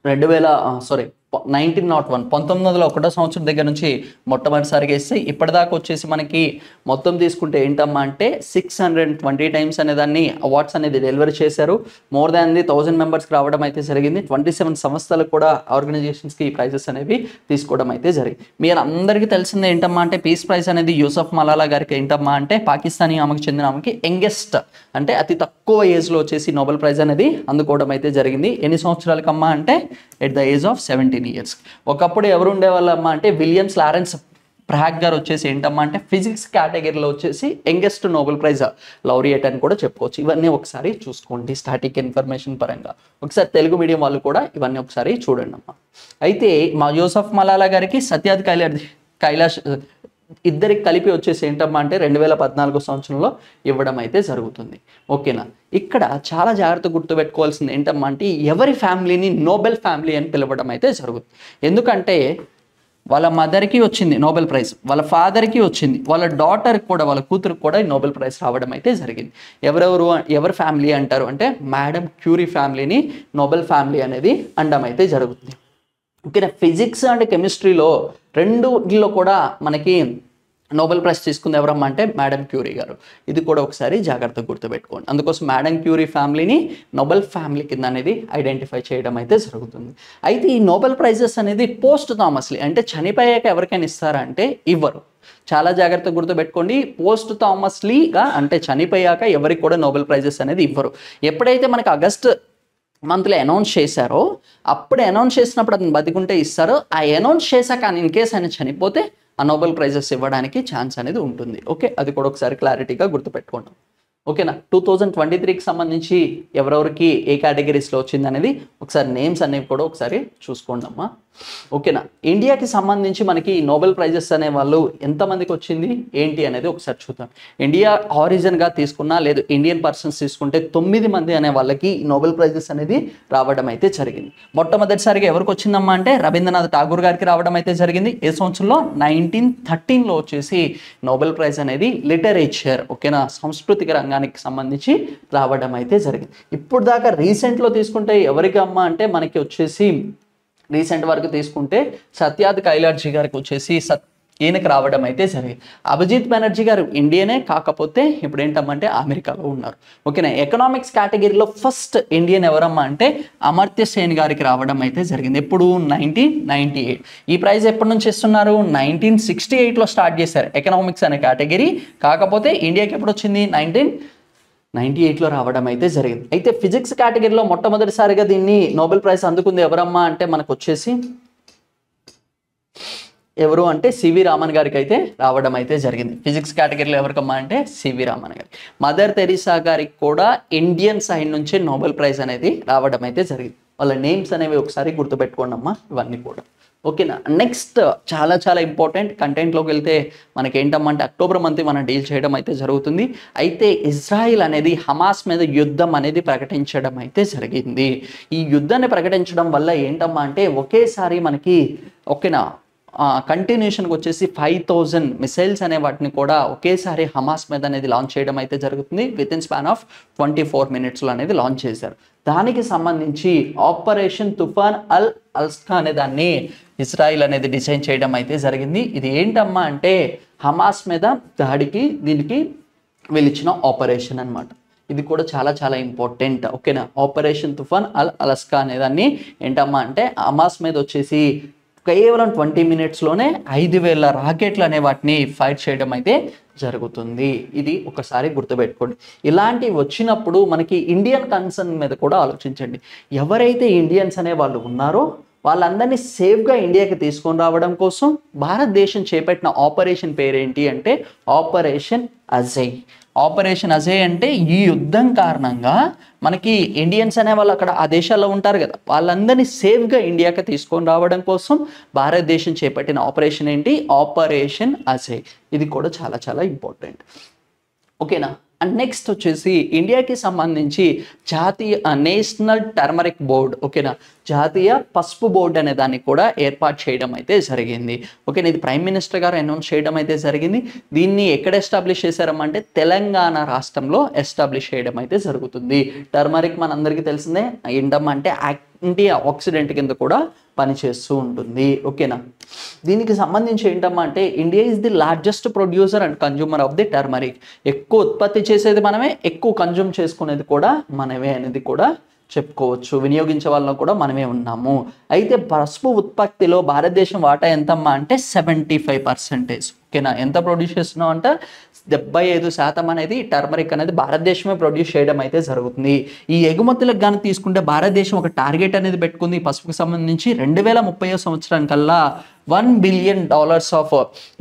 1901 సంవత్సరం దగ్గర నుంచి మొట్టమొదటిసారిగా ఇస్తే ఇప్పటిదాకా వచ్చేసి మనకి మొత్తం తీసుకుంటే ఏంటమ్మా అంటే 620 టైమ్స్ అనే దాన్ని అవార్డ్స్ అనేది డెలివరీ చేశారు. మోర్ దాన్ 1000 మెంబర్స్కి రావడం అయితే జరిగింది. 27 సంస్థలకు కూడా ఆర్గనైజేషన్స్కి ఈ ప్రైజెస్ అనేవి తీసుకోవడం అయితే జరిగింది. మీరు అందరికీ తెలిసిందే ఏంటమ్మా అంటే పీస్ ప్రైజ్ అనేది యూసఫ్ మలాలా గారికి ఏంటమ్మా అంటే పాకిస్తానీ ఆమెకు చెందిన ఆమెకి యంగెస్ట్ అంటే అతి తక్కువ ఏజ్లో వచ్చేసి నోబెల్ ప్రైజ్ అనేది అందుకోవడం అయితే జరిగింది. ఎన్ని సంవత్సరాలకమ్మా అంటే at the age of 17 years. ఒకప్పుడు ఎవరు ఉండేవాళ్ళమ్మా అంటే విలియమ్స్ లారెన్స్ బ్రాగ్ గారు వచ్చేసి ఏంటమ్మా అంటే ఫిజిక్స్ కేటగిరీలో వచ్చేసి యంగెస్ట్ నోబెల్ ప్రైజ్ లౌరియేట్ అని కూడా చెప్పుకోవచ్చు. ఇవన్నీ ఒకసారి చూసుకోండి స్టాటిక్ ఇన్ఫర్మేషన్ పరంగా. ఒకసారి తెలుగు మీడియం వాళ్ళు కూడా ఇవన్నీ ఒకసారి చూడండి అమ్మా. అయితే మా యూసఫ్ మలాలా గారికి సత్యాద్ కైలాష్ ఇద్దరికి కలిపి వచ్చేసి ఏంటమ్మా అంటే 2014 సంవత్సరంలో ఇవ్వడం అయితే జరుగుతుంది. ఓకేనా, ఇక్కడ చాలా జాగ్రత్త గుర్తుపెట్టుకోవాల్సింది ఏంటమ్మా అంటే ఎవరి ఫ్యామిలీని నోబెల్ ఫ్యామిలీ అని పిలవడం అయితే జరుగుతుంది. ఎందుకంటే వాళ్ళ మదర్కి వచ్చింది నోబెల్ ప్రైజ్, వాళ్ళ ఫాదర్కి వచ్చింది, వాళ్ళ డాటర్కి కూడా, వాళ్ళ కూతురికి కూడా ఈ నోబెల్ ప్రైజ్ రావడం అయితే జరిగింది. ఎవరి ఫ్యామిలీ అంటారు అంటే మేడం క్యూరీ ఫ్యామిలీని నోబెల్ ఫ్యామిలీ అనేది అనడం అయితే జరుగుతుంది. ఓకేనా. ఫిజిక్స్ అండ్ కెమిస్ట్రీలో రెండులో కూడా మనకి నోబెల్ ప్రైజ్ తీసుకుంది ఎవరమ్మా అంటే మేడం క్యూరీ గారు. ఇది కూడా ఒకసారి జాగ్రత్తగా గుర్తుపెట్టుకోండి. అందుకోసం మేడం క్యూరీ ఫ్యామిలీని నోబెల్ ఫ్యామిలీ కింద అనేది ఐడెంటిఫై చేయడం అయితే జరుగుతుంది. అయితే ఈ నోబెల్ ప్రైజెస్ అనేది పోస్ట్ థామస్లీ అంటే చనిపోయాక ఎవరికైనా ఇస్తారంటే ఇవ్వరు. చాలా జాగ్రత్తగా గుర్తుపెట్టుకోండి. పోస్ట్ థామస్లీగా అంటే చనిపోయాక ఎవరికి కూడా నోబెల్ ప్రైజెస్ అనేది ఇవ్వరు. ఎప్పుడైతే మనకి ఆగస్ట్ మంత్లో అనౌన్స్ చేశారో అప్పుడే అనౌన్స్ చేసినప్పుడు అతను బతికుంటే ఇస్తారు. ఆ అనౌన్స్ చేశాక ఇన్ కేస్ ఆయన చనిపోతే ఆ నోబెల్ ప్రైజెస్ ఇవ్వడానికి ఛాన్స్ అనేది ఉంటుంది. ఓకే, అది కూడా ఒకసారి క్లారిటీగా గుర్తుపెట్టుకోండి. ఓకేనా. 2023కి సంబంధించి ఎవరెవరికి ఏ కేటగిరీస్లో వచ్చింది అనేది ఒకసారి నేమ్స్ అనేవి కూడా ఒకసారి చూసుకోండి అమ్మా. ఓకేనా. ఇండియాకి సంబంధించి మనకి నోబెల్ ప్రైజెస్ అనే వాళ్ళు ఎంతమందికి వచ్చింది ఏంటి అనేది ఒకసారి చూద్దాం. ఇండియా ఆరిజిన్గా తీసుకున్నా లేదు ఇండియన్ పర్సన్స్ తీసుకుంటే 9 మంది అనే వాళ్ళకి నోబెల్ ప్రైజెస్ అనేది రావడం అయితే జరిగింది. మొట్టమొదటిసారిగా ఎవరికి వచ్చిందమ్మా అంటే రవీంద్రనాథ్ ఠాగూర్ గారికి రావడం అయితే జరిగింది. ఏ సంవత్సరంలో 1913లో వచ్చేసి నోబెల్ ప్రైజ్ అనేది లిటరేచర్ ఓకేనా సాంస్కృతిక రంగానికి సంబంధించి రావడం అయితే జరిగింది. ఇప్పుడు దాకా రీసెంట్లో తీసుకుంటే ఎవరికి అమ్మా అంటే మనకి వచ్చేసి రీసెంట్ వరకు తీసుకుంటే సత్యార్థ్ కైలాడ్జీ గారికి వచ్చేసి ఈయనకి రావడం అయితే జరిగింది. అభిజిత్ బెనర్జీ గారు ఇండియనే, కాకపోతే ఇప్పుడు ఏంటమ్మంటే అమెరికాలో ఉన్నారు. ఓకేనా. ఎకనామిక్స్ కేటగిరీలో ఫస్ట్ ఇండియన్ ఎవరమ్మా అంటే అమర్త్య సేన్ గారికి రావడం అయితే జరిగింది. ఎప్పుడు 1998. ఈ ప్రైజ్ ఎప్పటి నుంచి ఇస్తున్నారు 1968లో స్టార్ట్ చేశారు ఎకనామిక్స్ అనే కేటగిరీ. కాకపోతే ఇండియాకి ఎప్పుడు వచ్చింది 1998లో రావడం అయితే జరిగింది. అయితే ఫిజిక్స్ కేటగిరీలో మొట్టమొదటిసారిగా దీన్ని నోబెల్ ప్రైజ్ అందుకుంది ఎవరమ్మా అంటే మనకు వచ్చేసి ఎవరు అంటే సివి రామన్ గారికి అయితే రావడం అయితే జరిగింది. ఫిజిక్స్ కేటగిరీలో ఎవరికమ్మా అంటే సివి రామన్ గారికి. మదర్ తెరీసా గారికి కూడా ఇండియన్ సైడ్ నుంచి నోబెల్ ప్రైజ్ అనేది రావడం అయితే జరిగింది. వాళ్ళ నేమ్స్ అనేవి ఒకసారి గుర్తుపెట్టుకోండి అమ్మా ఇవన్నీ కూడా. ఓకేనా. నెక్స్ట్ చాలా చాలా ఇంపార్టెంట్ కంటెంట్లోకి వెళ్తే మనకి ఏంటమ్మంటే అక్టోబర్ మంత్ మనం డీల్ చేయడం అయితే జరుగుతుంది. అయితే ఇజ్రాయిల్ అనేది హమాస్ మీద యుద్ధం అనేది ప్రకటించడం అయితే జరిగింది. ఈ యుద్ధాన్ని ప్రకటించడం వల్ల ఏంటమ్మా అంటే ఒకేసారి మనకి ఓకేనా కంటిన్యూషన్కి వచ్చేసి 5000 మిసైల్స్ అనే వాటిని కూడా ఒకేసారి హమాస్ మీద అనేది లాంచ్ చేయడం అయితే జరుగుతుంది. విత్ ఇన్ స్పాన్ ఆఫ్ 24 minutesలో అనేది లాంచ్ చేశారు. దానికి సంబంధించి ఆపరేషన్ తుఫాన్ అల్ అల్స్కా అనే దాన్ని ఇజ్రాయిల్ అనేది డిజైన్ చేయడం అయితే జరిగింది. ఇది ఏంటమ్మా అంటే హమాస్ మీద దాడికి దీనికి వీళ్ళిచ్చిన ఆపరేషన్ అనమాట. ఇది కూడా చాలా చాలా ఇంపార్టెంట్. ఓకేనా. ఆపరేషన్ తుఫాన్ అల్ అల్స్కా అనే దాన్ని ఏంటమ్మా అంటే హమాస్ మీద వచ్చేసి కేవలం 20 minutesలోనే 5000 రాకెట్లు అనే వాటిని ఫైర్ చేయడం అయితే జరుగుతుంది. ఇది ఒకసారి గుర్తుపెట్టుకోండి. ఇలాంటివి వచ్చినప్పుడు మనకి ఇండియన్ కన్సర్న్ మీద కూడా ఆలోచించండి. ఎవరైతే ఇండియన్స్ అనే వాళ్ళు ఉన్నారో వాళ్ళందరినీ సేఫ్గా ఇండియాకి తీసుకొని రావడం కోసం భారతదేశం చేపట్టిన ఆపరేషన్ పేరేంటి అంటే ఆపరేషన్ అజయ్. ఆపరేషన్ అజయ్ అంటే ఈ యుద్ధం కారణంగా మనకి ఇండియన్స్ అనే వాళ్ళు అక్కడ ఆ దేశాల్లో ఉంటారు కదా వాళ్ళందరినీ సేఫ్గా ఇండియాకి తీసుకొని రావడం కోసం భారతదేశం చేపట్టిన ఆపరేషన్ ఏంటి ఆపరేషన్ అజయ్. ఇది కూడా చాలా చాలా ఇంపార్టెంట్. ఓకేనా. అండ్ నెక్స్ట్ వచ్చేసి ఇండియాకి సంబంధించి జాతీయ నేషనల్ టర్మరిక్ బోర్డ్ ఓకేనా జాతీయ పసుపు బోర్డు అనే దాన్ని కూడా ఏర్పాటు చేయడం అయితే జరిగింది. ఓకేనా. ఇది ప్రైమ్ మినిస్టర్ గారు అనౌన్స్ చేయడం అయితే జరిగింది. దీన్ని ఎక్కడ ఎస్టాబ్లిష్ చేశారమ్మంటే తెలంగాణ రాష్ట్రంలో ఎస్టాబ్లిష్ చేయడం అయితే జరుగుతుంది. టర్మరిక్ మనందరికీ తెలిసిందే ఏంటమ్మంటే యాంటీ ఆక్సిడెంట్ కింద కూడా పనిచేస్తూ ఉంటుంది. ఓకేనా. దీనికి సంబంధించి ఏంటమ్మా అంటే India is the largest producer and consumer of the turmeric. ఎక్కువ ఉత్పత్తి చేసేది మనమే, ఎక్కువ కన్జ్యూమ్ చేసుకునేది కూడా మనమే అనేది కూడా చెప్పుకోవచ్చు. వినియోగించే వాళ్ళలో కూడా మనమే ఉన్నాము. అయితే పసుపు ఉత్పత్తిలో భారతదేశం వాటా ఎంతమ్మా అంటే 75%. ఓకేనా. ఎంత ప్రొడ్యూస్ చేస్తున్నాం అంటే 75% అనేది టర్మరిక్ అనేది భారతదేశమే ప్రొడ్యూస్ చేయడం అయితే జరుగుతుంది. ఈ ఎగుమతులకు కానీ తీసుకుంటే భారతదేశం ఒక టార్గెట్ అనేది పెట్టుకుంది పసుపుకు సంబంధించి 2030 సంవత్సరానికల్లా $1 billion ఆఫ్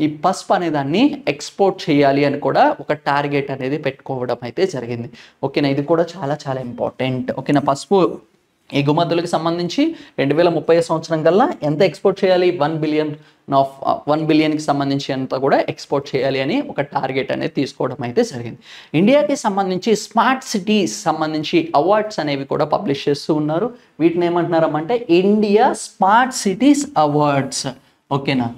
ఈ పసుపు అనే దాన్ని ఎక్స్పోర్ట్ చేయాలి అని కూడా ఒక టార్గెట్ అనేది పెట్టుకోవడం అయితే జరిగింది. ఓకేనా. ఇది కూడా చాలా చాలా ఇంపార్టెంట్. ఓకేనా. పసుపు ఎగుమతులకు సంబంధించి 2030 సంవత్సరం కల్లా ఎంత ఎక్స్పోర్ట్ చేయాలి 1 బిలియన్కి సంబంధించి అంతా కూడా ఎక్స్పోర్ట్ చేయాలి అని ఒక టార్గెట్ అనేది తీసుకోవడం అయితే జరిగింది. ఇండియాకి సంబంధించి స్మార్ట్ సిటీస్ సంబంధించి అవార్డ్స్ అనేవి కూడా పబ్లిష్ చేస్తూ ఉన్నారు. వీటిని ఏమంటున్నారమ్మంటే ఇండియా స్మార్ట్ సిటీస్ అవార్డ్స్. ఓకేనా.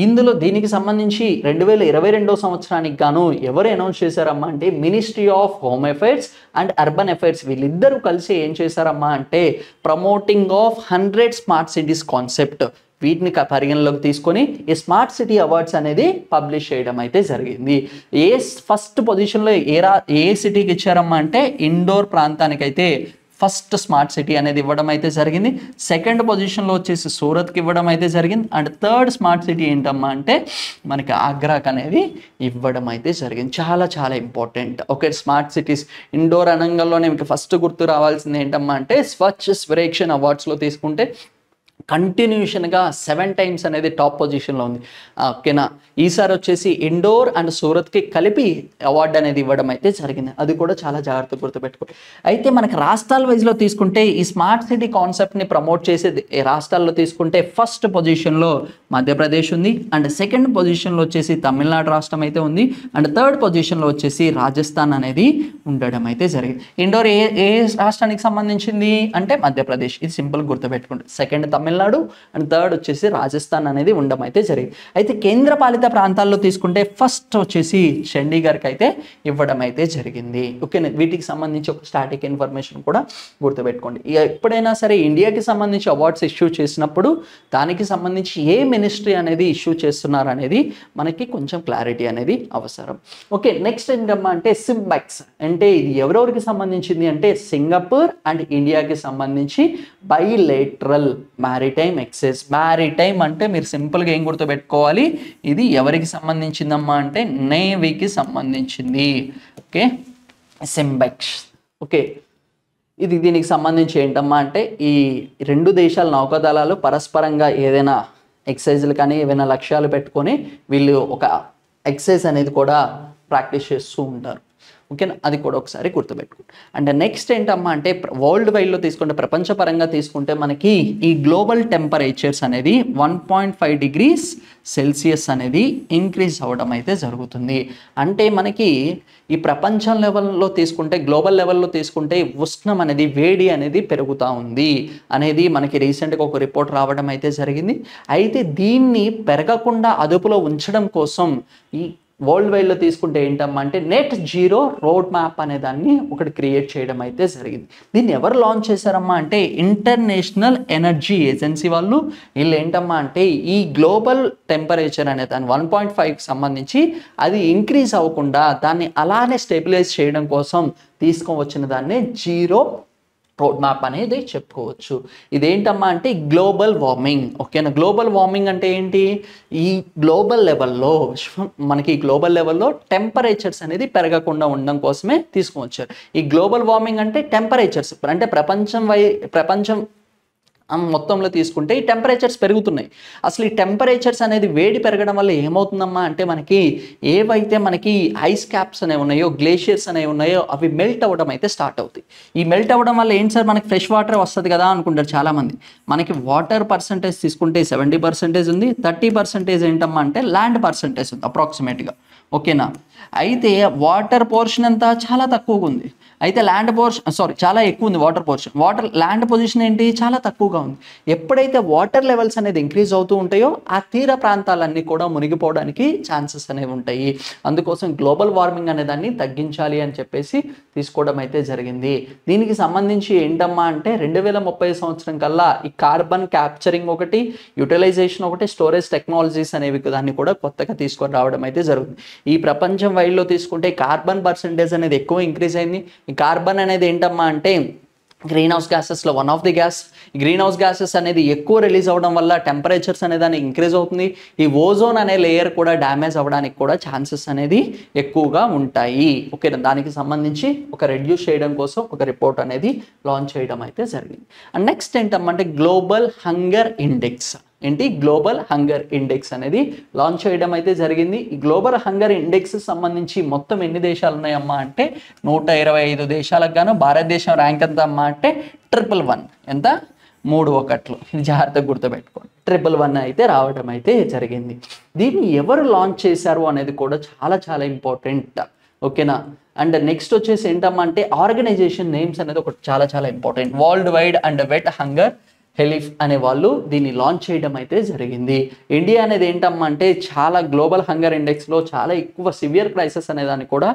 ఇందులో దీనికి సంబంధించి 2022 సంవత్సరానికి గాను ఎవరు అనౌన్స్ చేశారమ్మా అంటే ministry of home affairs and urban affairs వీళ్ళిద్దరూ కలిసి ఏం చేశారమ్మా అంటే promoting of 100 smart cities concept వీటిని పరిగణలోకి తీసుకొని ఈ స్మార్ట్ సిటీ అవార్డ్స్ అనేది పబ్లిష్ చేయడం అయితే జరిగింది. ఫస్ట్ పొజిషన్లో ఏ సిటీకి ఇచ్చారమ్మా అంటే ఇండోర్ ప్రాంతానికైతే ఫస్ట్ స్మార్ట్ సిటీ అనేది ఇవ్వడం అయితే జరిగింది. సెకండ్ పొజిషన్లో వచ్చేసి సూరత్కి ఇవ్వడం అయితే జరిగింది. అండ్ థర్డ్ స్మార్ట్ సిటీ ఏంటమ్మా అంటే మనకి ఆగ్రాకి అనేది ఇవ్వడం అయితే జరిగింది. చాలా చాలా important. Okay, smart cities Indore అనంగంలోనే మీకు ఫస్ట్ గుర్తు రావాల్సింది ఏంటమ్మా అంటే స్వచ్ఛ స్వరేక్షణ్ అవార్డ్స్లో తీసుకుంటే కంటిన్యూషన్గా 7 టైమ్స్ అనేది టాప్ పొజిషన్లో ఉంది. ఓకేనా. ఈసారి వచ్చేసి ఇండోర్ అండ్ సూరత్కి కలిపి అవార్డు అనేది ఇవ్వడం అయితే జరిగింది. అది కూడా చాలా జాగ్రత్తగా గుర్తుపెట్టుకోండి. అయితే మనకి రాష్ట్రాల వైజ్లో తీసుకుంటే ఈ స్మార్ట్ సిటీ కాన్సెప్ట్ని ప్రమోట్ చేసేది రాష్ట్రాల్లో తీసుకుంటే ఫస్ట్ పొజిషన్లో మధ్యప్రదేశ్ ఉంది. అండ్ సెకండ్ పొజిషన్లో వచ్చేసి తమిళనాడు రాష్ట్రం అయితే ఉంది. అండ్ థర్డ్ పొజిషన్లో వచ్చేసి రాజస్థాన్ అనేది ఉండడం అయితే జరిగింది. ఇండోర్ ఏ రాష్ట్రానికి సంబంధించింది అంటే మధ్యప్రదేశ్. ఇది సింపుల్ గుర్తుపెట్టుకోండి. సెకండ్ తమిళనాడు అండ్ థర్డ్ వచ్చేసి రాజస్థాన్ అనేది ఉండడం అయితే జరిగింది. అయితే కేంద్ర పాలిత ప్రాంతాల్లో తీసుకుంటే ఫస్ట్ వచ్చేసి చండీగఢ్కి అయితే ఇవ్వడం అయితే జరిగింది. ఓకే, వీటికి సంబంధించి ఒక స్టాటిక్ ఇన్ఫర్మేషన్ కూడా గుర్తుపెట్టుకోండి. ఎప్పుడైనా సరే ఇండియాకి సంబంధించి అవార్డ్స్ ఇష్యూ చేసినప్పుడు దానికి సంబంధించి ఏ మినిస్ట్రీ అనేది ఇష్యూ చేస్తున్నారు అనేది మనకి కొంచెం క్లారిటీ అనేది అవసరం. ఓకే, నెక్స్ట్ ఏంటమ్మా అంటే సింబెక్స్ అంటే ఇది ఎవరెవరికి సంబంధించింది అంటే సింగపూర్ అండ్ ఇండియాకి సంబంధించి బైలేటరల్ మ్యారిటైమ్ ఎక్సెస్. మ్యారిటైమ్ అంటే మీరు సింపుల్గా ఏం గుర్తుపెట్టుకోవాలి, ఇది ఎవరికి సంబంధించిందమ్మా అంటే నేవీకి సంబంధించింది. Okay, SIMBEX. ఓకే, ఇది దీనికి సంబంధించి ఏంటమ్మా అంటే ఈ రెండు దేశాల నౌకాదళాలు పరస్పరంగా ఏదైనా ఎక్సైజ్లు కానీ ఏవైనా లక్ష్యాలు పెట్టుకొని వీళ్ళు ఒక ఎక్సైజ్ అనేది కూడా ప్రాక్టీస్ చేస్తూ ఉంటారు. ఓకేనా, అది కూడా ఒకసారి గుర్తుపెట్టుకోండి. అండ్ నెక్స్ట్ ఏంటమ్మా అంటే వరల్డ్ వైడ్లో తీసుకుంటే ప్రపంచపరంగా తీసుకుంటే మనకి ఈ గ్లోబల్ టెంపరేచర్స్ అనేది 1.5 degrees సెల్సియస్ అనేది ఇంక్రీజ్ అవ్వడం అయితే జరుగుతుంది. అంటే మనకి ఈ ప్రపంచం లెవెల్లో తీసుకుంటే గ్లోబల్ లెవెల్లో తీసుకుంటే ఉష్ణం అనేది వేడి అనేది పెరుగుతూ ఉంది అనేది మనకి రీసెంట్గా ఒక రిపోర్ట్ రావడం అయితే జరిగింది. అయితే దీన్ని పెరగకుండా అదుపులో ఉంచడం కోసం ఈ వరల్డ్ వైడ్లో తీసుకుంటే ఏంటమ్మా అంటే నెట్ జీరో రోడ్ మ్యాప్ అనే దాన్ని ఒకటి క్రియేట్ చేయడం అయితే జరిగింది. దీన్ని ఎవరు లాంచ్ చేశారమ్మా అంటే ఇంటర్నేషనల్ ఎనర్జీ ఏజెన్సీ వాళ్ళు. వీళ్ళు ఏంటమ్మా అంటే ఈ గ్లోబల్ టెంపరేచర్ అనే దాన్ని 1.5కి సంబంధించి అది ఇంక్రీజ్ అవ్వకుండా దాన్ని అలానే స్టెబిలైజ్ చేయడం కోసం తీసుకొని దాన్ని జీరో రోడ్ మ్యాప్ అనేది చెప్పుకోవచ్చు. ఇదేంటమ్మా అంటే గ్లోబల్ వార్మింగ్. ఓకేనా, గ్లోబల్ వార్మింగ్ అంటే ఏంటి, ఈ గ్లోబల్ లెవెల్లో మనకి గ్లోబల్ లెవెల్లో టెంపరేచర్స్ అనేది పెరగకుండా ఉండడం కోసమే తీసుకువచ్చారు. ఈ గ్లోబల్ వార్మింగ్ అంటే టెంపరేచర్స్ అంటే ప్రపంచం మొత్తంలో తీసుకుంటే ఈ టెంపరేచర్స్ పెరుగుతున్నాయి. అసలు ఈ టెంపరేచర్స్ అనేది వేడి పెరగడం వల్ల ఏమవుతుందమ్మా అంటే మనకి ఏవైతే మనకి ఐస్ క్యాప్స్ అనేవి ఉన్నాయో గ్లేషియర్స్ అనేవి ఉన్నాయో అవి మెల్ట్ అవ్వడం అయితే స్టార్ట్ అవుతాయి. ఈ మెల్ట్ అవ్వడం వల్ల ఏంటి సార్ మనకి ఫ్రెష్ వాటర్ వస్తుంది కదా అనుకుంటారు చాలామంది. మనకి వాటర్ పర్సంటేజ్ తీసుకుంటే 70% ఉంది. 30% ఏంటమ్మా అంటే ల్యాండ్ పర్సంటేజ్ ఉంది అప్రాక్సిమేట్గా. ఓకేనా, అయితే వాటర్ పోర్షన్ అంతా చాలా తక్కువగా ఉంది. అయితే చాలా ఎక్కువ ఉంది వాటర్ పోర్షన్. ల్యాండ్ పొజిషన్ ఏంటి చాలా తక్కువగా ఉంది. ఎప్పుడైతే వాటర్ లెవెల్స్ అనేది ఇంక్రీజ్ అవుతూ ఉంటాయో ఆ తీర ప్రాంతాలన్నీ కూడా మునిగిపోవడానికి ఛాన్సెస్ అనేవి ఉంటాయి. అందుకోసం గ్లోబల్ వార్మింగ్ అనే దాన్ని తగ్గించాలి అని చెప్పేసి తీసుకోవడం అయితే జరిగింది. దీనికి సంబంధించి ఏంటమ్మా అంటే 2030 సంవత్సరం కల్లా ఈ కార్బన్ క్యాప్చరింగ్ ఒకటి, యూటిలైజేషన్ ఒకటి, స్టోరేజ్ టెక్నాలజీస్ అనేవి దాన్ని కూడా కొత్తగా తీసుకొని రావడం అయితే జరుగుతుంది. ఈ ప్రపంచం వైడ్లో తీసుకుంటే కార్బన్ పర్సంటేజ్ అనేది ఎక్కువ ఇంక్రీజ్ అయింది. ఈ కార్బన్ అనేది ఏంటమ్మా అంటే గ్రీన్ హౌస్ గ్యాసెస్లో one of the gas. Green house gases అనేది ఎక్కువ రిలీజ్ అవ్వడం వల్ల టెంపరేచర్స్ అనే దాన్ని ఇంక్రీజ్ అవుతుంది. ఈ ఓజోన్ అనే లేయర్ కూడా డ్యామేజ్ అవ్వడానికి కూడా ఛాన్సెస్ అనేది ఎక్కువగా ఉంటాయి. ఓకే, దానికి సంబంధించి ఒక రెడ్యూస్ చేయడం కోసం ఒక రిపోర్ట్ అనేది లాంచ్ చేయడం అయితే జరిగింది. అండ్ నెక్స్ట్ ఏంటమ్మంటే global hunger index. Global hunger index అనేది లాంచ్ చేయడం అయితే జరిగింది. ఈ గ్లోబల్ హంగర్ ఇండెక్స్ సంబంధించి మొత్తం ఎన్ని దేశాలు ఉన్నాయమ్మా అంటే 125 దేశాలకు గాను భారతదేశం ర్యాంక్ ఎంత అమ్మా అంటే 111. ఎంత 3 ఇది జాగ్రత్తగా గుర్తుపెట్టుకోండి. 111 అయితే రావడం అయితే జరిగింది. దీన్ని ఎవరు లాంచ్ చేశారు అనేది కూడా చాలా చాలా ఇంపార్టెంట్. ఓకేనా, అండ్ నెక్స్ట్ వచ్చేసి ఏంటమ్మా అంటే ఆర్గనైజేషన్ నేమ్స్ అనేది ఒకటి చాలా చాలా important. Worldwide and Welthungerhilfe అనే వాళ్ళు దీన్ని లాంచ్ చేయడం అయితే జరిగింది. ఇండియా అనేది ఏంటమ్మా అంటే చాలా గ్లోబల్ హంగర్ ఇండెక్స్లో చాలా ఎక్కువ సివియర్ క్రైసిస్ అనే దాన్ని కూడా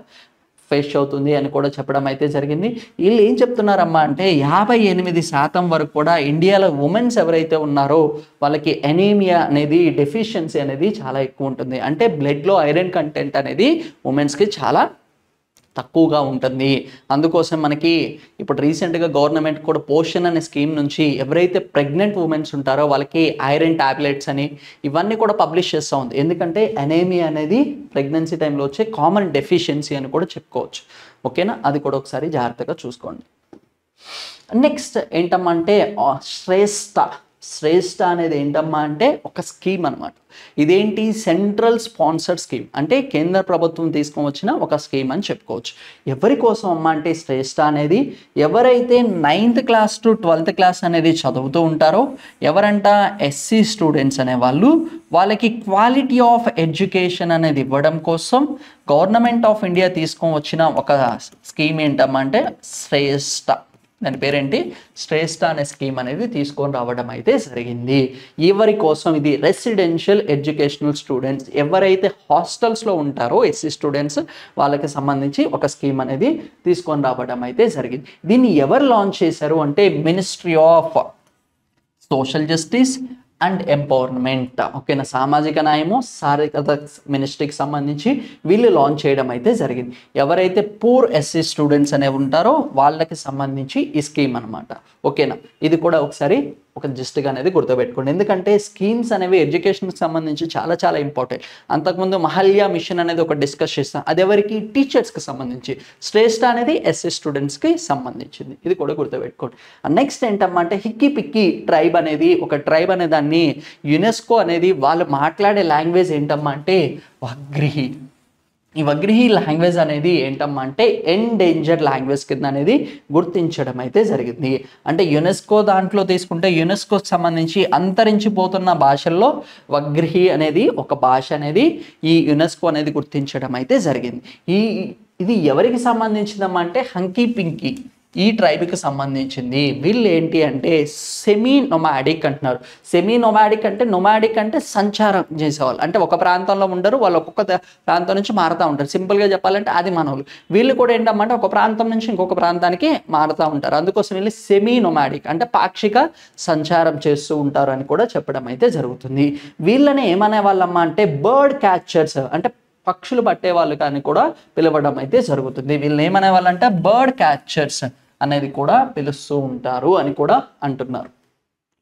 ఫేస్ అవుతుంది అని కూడా చెప్పడం అయితే జరిగింది. వీళ్ళు ఏం చెప్తున్నారమ్మా అంటే 58% వరకు కూడా ఇండియాలో ఉమెన్స్ ఎవరైతే ఉన్నారో వాళ్ళకి ఎనీమియా అనేది డెఫిషియన్సీ అనేది చాలా ఎక్కువ ఉంటుంది. అంటే బ్లడ్లో ఐరన్ కంటెంట్ అనేది ఉమెన్స్కి చాలా తక్కువగా ఉంటుంది. అందుకోసం మనకి ఇప్పుడు రీసెంట్గా గవర్నమెంట్ కూడా పోషన్ అనే స్కీమ్ నుంచి ఎవరైతే ప్రెగ్నెంట్ ఉమెన్స్ ఉంటారో వాళ్ళకి ఐరన్ టాబ్లెట్స్ అని ఇవన్నీ కూడా పబ్లిష్ చేస్తూ ఉంది. ఎందుకంటే ఎనేమియా అనేది ప్రెగ్నెన్సీ టైంలో వచ్చే కామన్ డెఫిషియన్సీ అని కూడా చెప్పుకోవచ్చు. ఓకేనా, అది కూడా ఒకసారి జాగ్రత్తగా చూసుకోండి. నెక్స్ట్ ఏంటమ్మా అంటే శ్రేష్ఠ అనేది ఏంటమ్మా అంటే ఒక స్కీమ్ అనమాట. ఇదేంటి సెంట్రల్ స్పాన్సర్డ్ స్కీమ్, అంటే కేంద్ర ప్రభుత్వం తీసుకొని వచ్చిన ఒక స్కీమ్ అని చెప్పుకోవచ్చు. ఎవరి కోసం అమ్మా అంటే శ్రేష్ఠ అనేది ఎవరైతే 9th class to 12th class అనేది చదువుతూ ఉంటారో ఎవరంట ఎస్సీ స్టూడెంట్స్ అనేవాళ్ళు వాళ్ళకి క్వాలిటీ ఆఫ్ ఎడ్యుకేషన్ అనేది ఇవ్వడం కోసం గవర్నమెంట్ ఆఫ్ ఇండియా తీసుకొని వచ్చిన ఒక స్కీమ్ ఏంటమ్మా అంటే శ్రేష్ఠ. దాని పేరేంటి శ్రేష్ఠ అనే స్కీమ్ అనేది తీసుకొని రావడం అయితే జరిగింది. ఎవరి కోసం ఇది రెసిడెన్షియల్ ఎడ్యుకేషనల్ స్టూడెంట్స్ ఎవరైతే హాస్టల్స్లో ఉంటారో ఎస్సీ స్టూడెంట్స్ వాళ్ళకి సంబంధించి ఒక స్కీమ్ అనేది తీసుకొని రావడం అయితే జరిగింది. దీన్ని ఎవరు లాంచ్ చేశారు అంటే ministry of social justice and empowerment. ఓకేనా, సామాజిక న్యాయము సాధికారత మినిస్ట్రీకి సంబంధించి వీళ్ళు లాంచ్ చేయడం అయితే జరిగింది. ఎవరైతే పూర్ ఎస్సీ స్టూడెంట్స్ అనేవి ఉంటారో వాళ్ళకి సంబంధించి ఈ స్కీమ్ అనమాట. ఓకేనా, ఇది కూడా ఒకసారి ఒక జిస్ట్గా అనేది గుర్తుపెట్టుకోండి. ఎందుకంటే స్కీమ్స్ అనేవి ఎడ్యుకేషన్కి సంబంధించి చాలా చాలా ఇంపార్టెంట్. అంతకుముందు మహల్యా మిషన్ అనేది ఒక డిస్కస్ చేస్తాం, అది ఎవరికి టీచర్స్కి సంబంధించి. శ్రేష్ఠ అనేది ఎస్సీ స్టూడెంట్స్కి సంబంధించింది, ఇది కూడా గుర్తుపెట్టుకోండి. నెక్స్ట్ ఏంటమ్మా అంటే హిక్కీ పిక్కీ ట్రైబ్ అనేది ఒక ట్రైబ్ అనే దాన్ని యునెస్కో అనేది వాళ్ళు మాట్లాడే లాంగ్వేజ్ ఏంటమ్మా అంటే వగ్రిహి. ఈ వగ్రిహి లాంగ్వేజ్ అనేది ఏంటమ్మా అంటే ఎండేంజర్ లాంగ్వేజ్ కింద అనేది గుర్తించడం అయితే జరిగింది. అంటే యునెస్కో దాంట్లో తీసుకుంటే యునెస్కోకి సంబంధించి అంతరించిపోతున్న భాషల్లో వగ్రిహి అనేది ఒక భాష అనేది ఈ యునెస్కో అనేది గుర్తించడం అయితే జరిగింది. ఇది ఎవరికి సంబంధించిందమ్మా అంటే హంకీ పింకీ ఈ ట్రైబ్కి సంబంధించింది. వీళ్ళు ఏంటి అంటే సెమీ నొమాడిక్ అంటున్నారు. సెమీ నొమాడిక్ అంటే నొమాడిక్ అంటే సంచారం చేసేవాళ్ళు, అంటే ఒక ప్రాంతంలో ఉండరు, వాళ్ళు ఒక్కొక్క ప్రాంతం నుంచి మారుతూ ఉంటారు. సింపుల్గా చెప్పాలంటే అది మనోళ్ళు. వీళ్ళు కూడా ఏంటంటే ఒక ప్రాంతం నుంచి ఇంకొక ప్రాంతానికి మారుతూ ఉంటారు. అందుకోసం వీళ్ళు సెమీ నొమాడిక్ అంటే పాక్షిక సంచారం చేస్తూ ఉంటారు అని కూడా చెప్పడం అయితే జరుగుతుంది. వీళ్ళని ఏమనే వాళ్ళమ్మా అంటే బర్డ్ క్యాచర్స్ అంటే పక్షులు పట్టే వాళ్ళు కానీ కూడా పిలవడం అయితే జరుగుతుంది. వీళ్ళని ఏమనే వాళ్ళంటే బర్డ్ క్యాచర్స్ అనేది కూడా పిలుస్తూ ఉంటారు అని కూడా అంటున్నారు.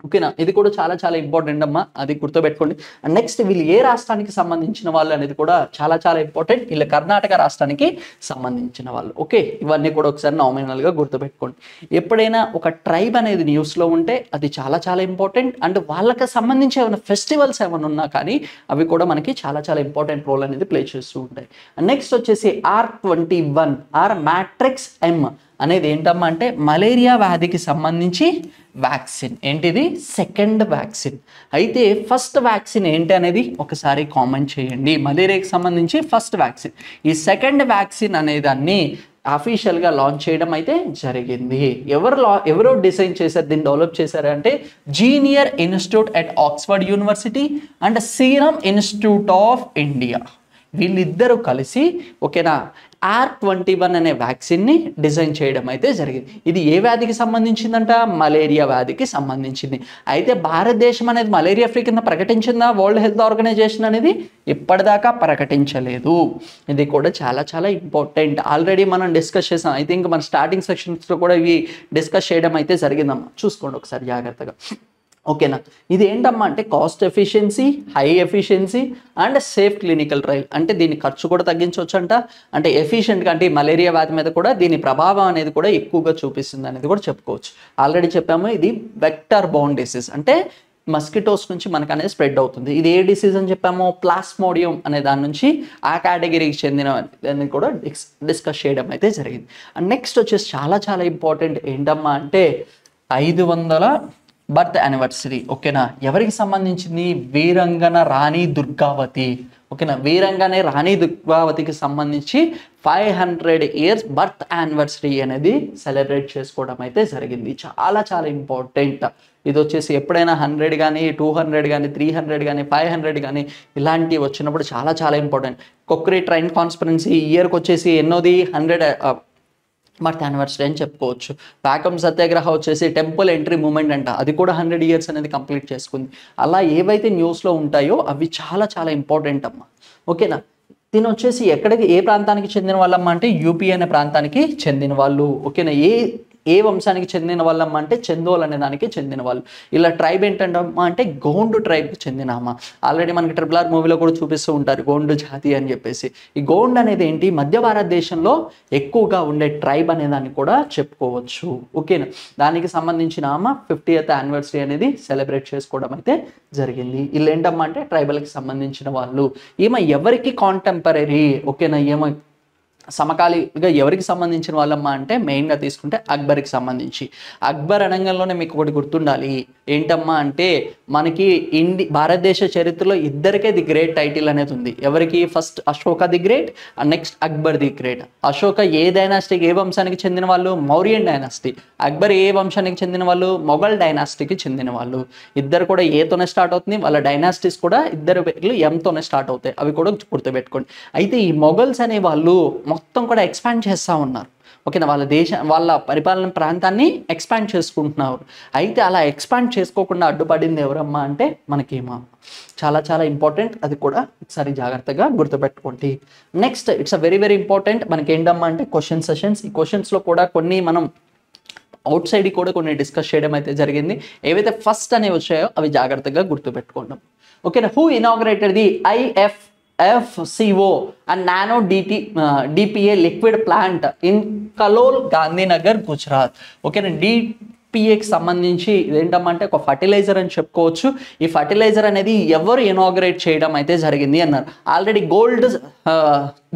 ఓకేనా, ఇది కూడా చాలా చాలా ఇంపార్టెంట్ అమ్మా, అది గుర్తుపెట్టుకోండి. అండ్ నెక్స్ట్ వీళ్ళు ఏ రాష్ట్రానికి సంబంధించిన వాళ్ళు అనేది కూడా చాలా చాలా ఇంపార్టెంట్. వీళ్ళు కర్ణాటక రాష్ట్రానికి సంబంధించిన వాళ్ళు. ఓకే, ఇవన్నీ కూడా ఒకసారి నామినల్గా గుర్తుపెట్టుకోండి. ఎప్పుడైనా ఒక ట్రైబ్ అనేది న్యూస్లో ఉంటే అది చాలా చాలా ఇంపార్టెంట్. అండ్ వాళ్ళకి సంబంధించి ఏమైనా ఫెస్టివల్స్ ఏమైనా ఉన్నా కానీ అవి కూడా మనకి చాలా చాలా ఇంపార్టెంట్ రోల్ అనేది ప్లే చేస్తూ ఉంటాయి. నెక్స్ట్ వచ్చేసి R21 ఆర్ మ్యాట్రిక్స్ M అనేది ఏంటమ్మా అంటే మలేరియా వ్యాధికి సంబంధించి వ్యాక్సిన్. ఏంటిది సెకండ్ వ్యాక్సిన్. అయితే ఫస్ట్ వ్యాక్సిన్ ఏంటి అనేది ఒకసారి కామెంట్ చేయండి. మలేరియాకి సంబంధించి ఫస్ట్ వ్యాక్సిన్. ఈ సెకండ్ వ్యాక్సిన్ అనే దాన్ని అఫీషియల్గా లాంచ్ చేయడం అయితే జరిగింది. ఎవరో డిజైన్ చేశారు, దీన్ని డెవలప్ చేశారు అంటే junior institute at Oxford university and serum institute of India. వీళ్ళిద్దరూ కలిసి ఓకేనా R21 అనే వ్యాక్సిన్ని డిజైన్ చేయడం అయితే జరిగింది. ఇది ఏ వ్యాధికి సంబంధించిందంట? మలేరియా వ్యాధికి సంబంధించింది. అయితే భారతదేశం అనేది మలేరియా ఫ్రీ కింద ప్రకటించిందా వరల్డ్ హెల్త్ ఆర్గనైజేషన్ అనేది? ఇప్పటిదాకా ప్రకటించలేదు. ఇది కూడా చాలా చాలా ఇంపార్టెంట్. ఆల్రెడీ మనం డిస్కస్ చేసాం. ఐ థింక్ మన స్టార్టింగ్ సెక్షన్స్లో కూడా ఇవి డిస్కస్ చేయడం అయితే జరిగిందమ్మా. చూసుకోండి ఒకసారి జాగ్రత్తగా. ఓకేనా, ఇది ఏంటమ్మా అంటే cost efficiency, high efficiency and safe clinical trial. అంటే దీని ఖర్చు కూడా తగ్గించవచ్చు అంట. అంటే ఎఫిషియెంట్గా అంటే మలేరియా వ్యాధి మీద కూడా దీని ప్రభావం అనేది కూడా ఎక్కువగా చూపిస్తుంది అనేది కూడా చెప్పుకోవచ్చు. ఆల్రెడీ చెప్పాము ఇది వెక్టర్ బౌండ్ డిసీజ్, అంటే మస్కిటోస్ నుంచి మనకు అనేది స్ప్రెడ్ అవుతుంది. ఇది ఏ డిసీజ్ అని చెప్పాము? ప్లాస్మోడియం అనే దాని నుంచి ఆ కేటగిరీకి చెందిన దాన్ని కూడా డిస్కస్ చేయడం అయితే జరిగింది. అండ్ నెక్స్ట్ వచ్చేసి చాలా చాలా ఇంపార్టెంట్ ఏంటమ్మా అంటే బర్త్ యానివర్సరీ. ఓకేనా, ఎవరికి సంబంధించింది? వీరంగన రాణి దుర్గావతి. ఓకేనా, వీరంగనే రాణి దుర్గావతికి సంబంధించి 500 years బర్త్ యానివర్సరీ అనేది సెలబ్రేట్ చేసుకోవడం అయితే జరిగింది. చాలా చాలా ఇంపార్టెంట్. ఇది వచ్చేసి ఎప్పుడైనా 100 కానీ 200 కానీ 300 కానీ 500 కానీ ఇలాంటివి వచ్చినప్పుడు చాలా చాలా ఇంపార్టెంట్. కొక్రీ ట్రైన్ కాన్స్పరెన్సీ ఇయర్కి వచ్చేసి ఎన్నోది 100 బర్త్ యానివర్సరీ అని చెప్పుకోవచ్చు. ప్యాకమ్ సత్యాగ్రహ వచ్చేసి టెంపుల్ ఎంట్రీ మూమెంట్ అంట, అది కూడా 100 years అనేది కంప్లీట్ చేసుకుంది. అలా ఏవైతే న్యూస్లో ఉంటాయో అవి చాలా చాలా ఇంపార్టెంట్ అమ్మ. ఓకేనా, దీని వచ్చేసి ఎక్కడికి ఏ ప్రాంతానికి చెందిన వాళ్ళమ్మ అంటే యూపీ అనే ప్రాంతానికి చెందిన వాళ్ళు. ఓకేనా, ఏ వంశానికి చెందిన వాళ్ళమ్మ అంటే చందోల్ అనే దానికి చెందిన వాళ్ళు. ఇలా ట్రైబ్ ఏంటంటమ్మా అంటే గోండు ట్రైబ్కి చెందిన అమ్మ. ఆల్రెడీ మనకి RRR మూవీలో కూడా చూపిస్తూ ఉంటారు గోండు జాతి అని చెప్పేసి. ఈ గోండు అనేది ఏంటి, మధ్య భారతదేశంలో ఎక్కువగా ఉండే ట్రైబ్ అనే దాన్ని కూడా చెప్పుకోవచ్చు. ఓకేనా, దానికి సంబంధించిన అమ్మ 50th anniversary అనేది సెలబ్రేట్ చేసుకోవడం అయితే జరిగింది. వీళ్ళు ఏంటమ్మా అంటే ట్రైబల్కి సంబంధించిన వాళ్ళు. ఈమె ఎవరికి కాంటెంపరీ? ఓకేనా, ఏమో సమకాలీగా ఎవరికి సంబంధించిన వాళ్ళమ్మా అంటే మెయిన్గా తీసుకుంటే అక్బర్కి సంబంధించి. అక్బర్ అనగంలోనే మీకు ఒకటి గుర్తుండాలి, ఏంటమ్మా అంటే మనకి భారతదేశ చరిత్రలో ఇద్దరికే ది గ్రేట్ టైటిల్ అనేది ఉంది. ఎవరికి? First Ashoka the great, next Akbar the great. Ashoka ఏ డైనాస్టీకి, ఏ వంశానికి చెందిన వాళ్ళు? మౌర్యన్ డైనాస్టీ. అక్బర్ ఏ వంశానికి చెందిన వాళ్ళు? మొఘల్ డైనాస్టీకి చెందిన వాళ్ళు. ఇద్దరు కూడా ఏతోనే స్టార్ట్ అవుతుంది, వాళ్ళ డైనాస్టీస్ కూడా ఇద్దరు పేర్లు ఎంతోనే స్టార్ట్ అవుతాయి, అవి కూడా గుర్తుపెట్టుకోండి. అయితే ఈ మొఘల్స్ అనే వాళ్ళు మొత్తం కూడా ఎక్స్పాండ్ చేస్తూ ఉన్నారు. ఓకేనా, వాళ్ళ పరిపాలన ప్రాంతాన్ని ఎక్స్పాండ్ చేసుకుంటున్నారు. అయితే అలా ఎక్స్పాండ్ చేసుకోకుండా అడ్డుపడింది ఎవరమ్మా అంటే మనకేమో చాలా చాలా ఇంపార్టెంట్. అది కూడా ఒకసారి జాగ్రత్తగా గుర్తుపెట్టుకోండి. Next it's a very very important. మనకి ఏంటమ్మా అంటే క్వశ్చన్ సెషన్స్. ఈ క్వశ్చన్స్లో కూడా కొన్ని మనం అవుట్ సైడ్ కూడా కొన్ని డిస్కస్ చేయడం అయితే జరిగింది. ఏవైతే ఫస్ట్ అనేవి వచ్చాయో అవి జాగ్రత్తగా గుర్తుపెట్టుకోండి. ఓకేనా, who inaugurated the IFFCO and Nano DPA liquid plant in Kalol, Gandhinagar, Gujarat. ఓకేనా, DPAకి సంబంధించి ఇదేంటమ్మంటే ఒక ఫర్టిలైజర్ అని చెప్పుకోవచ్చు. ఈ ఫర్టిలైజర్ అనేది ఎవరు ఇనాగ్రేట్ చేయడం అయితే జరిగింది అన్నారు. ఆల్రెడీ గోల్డ్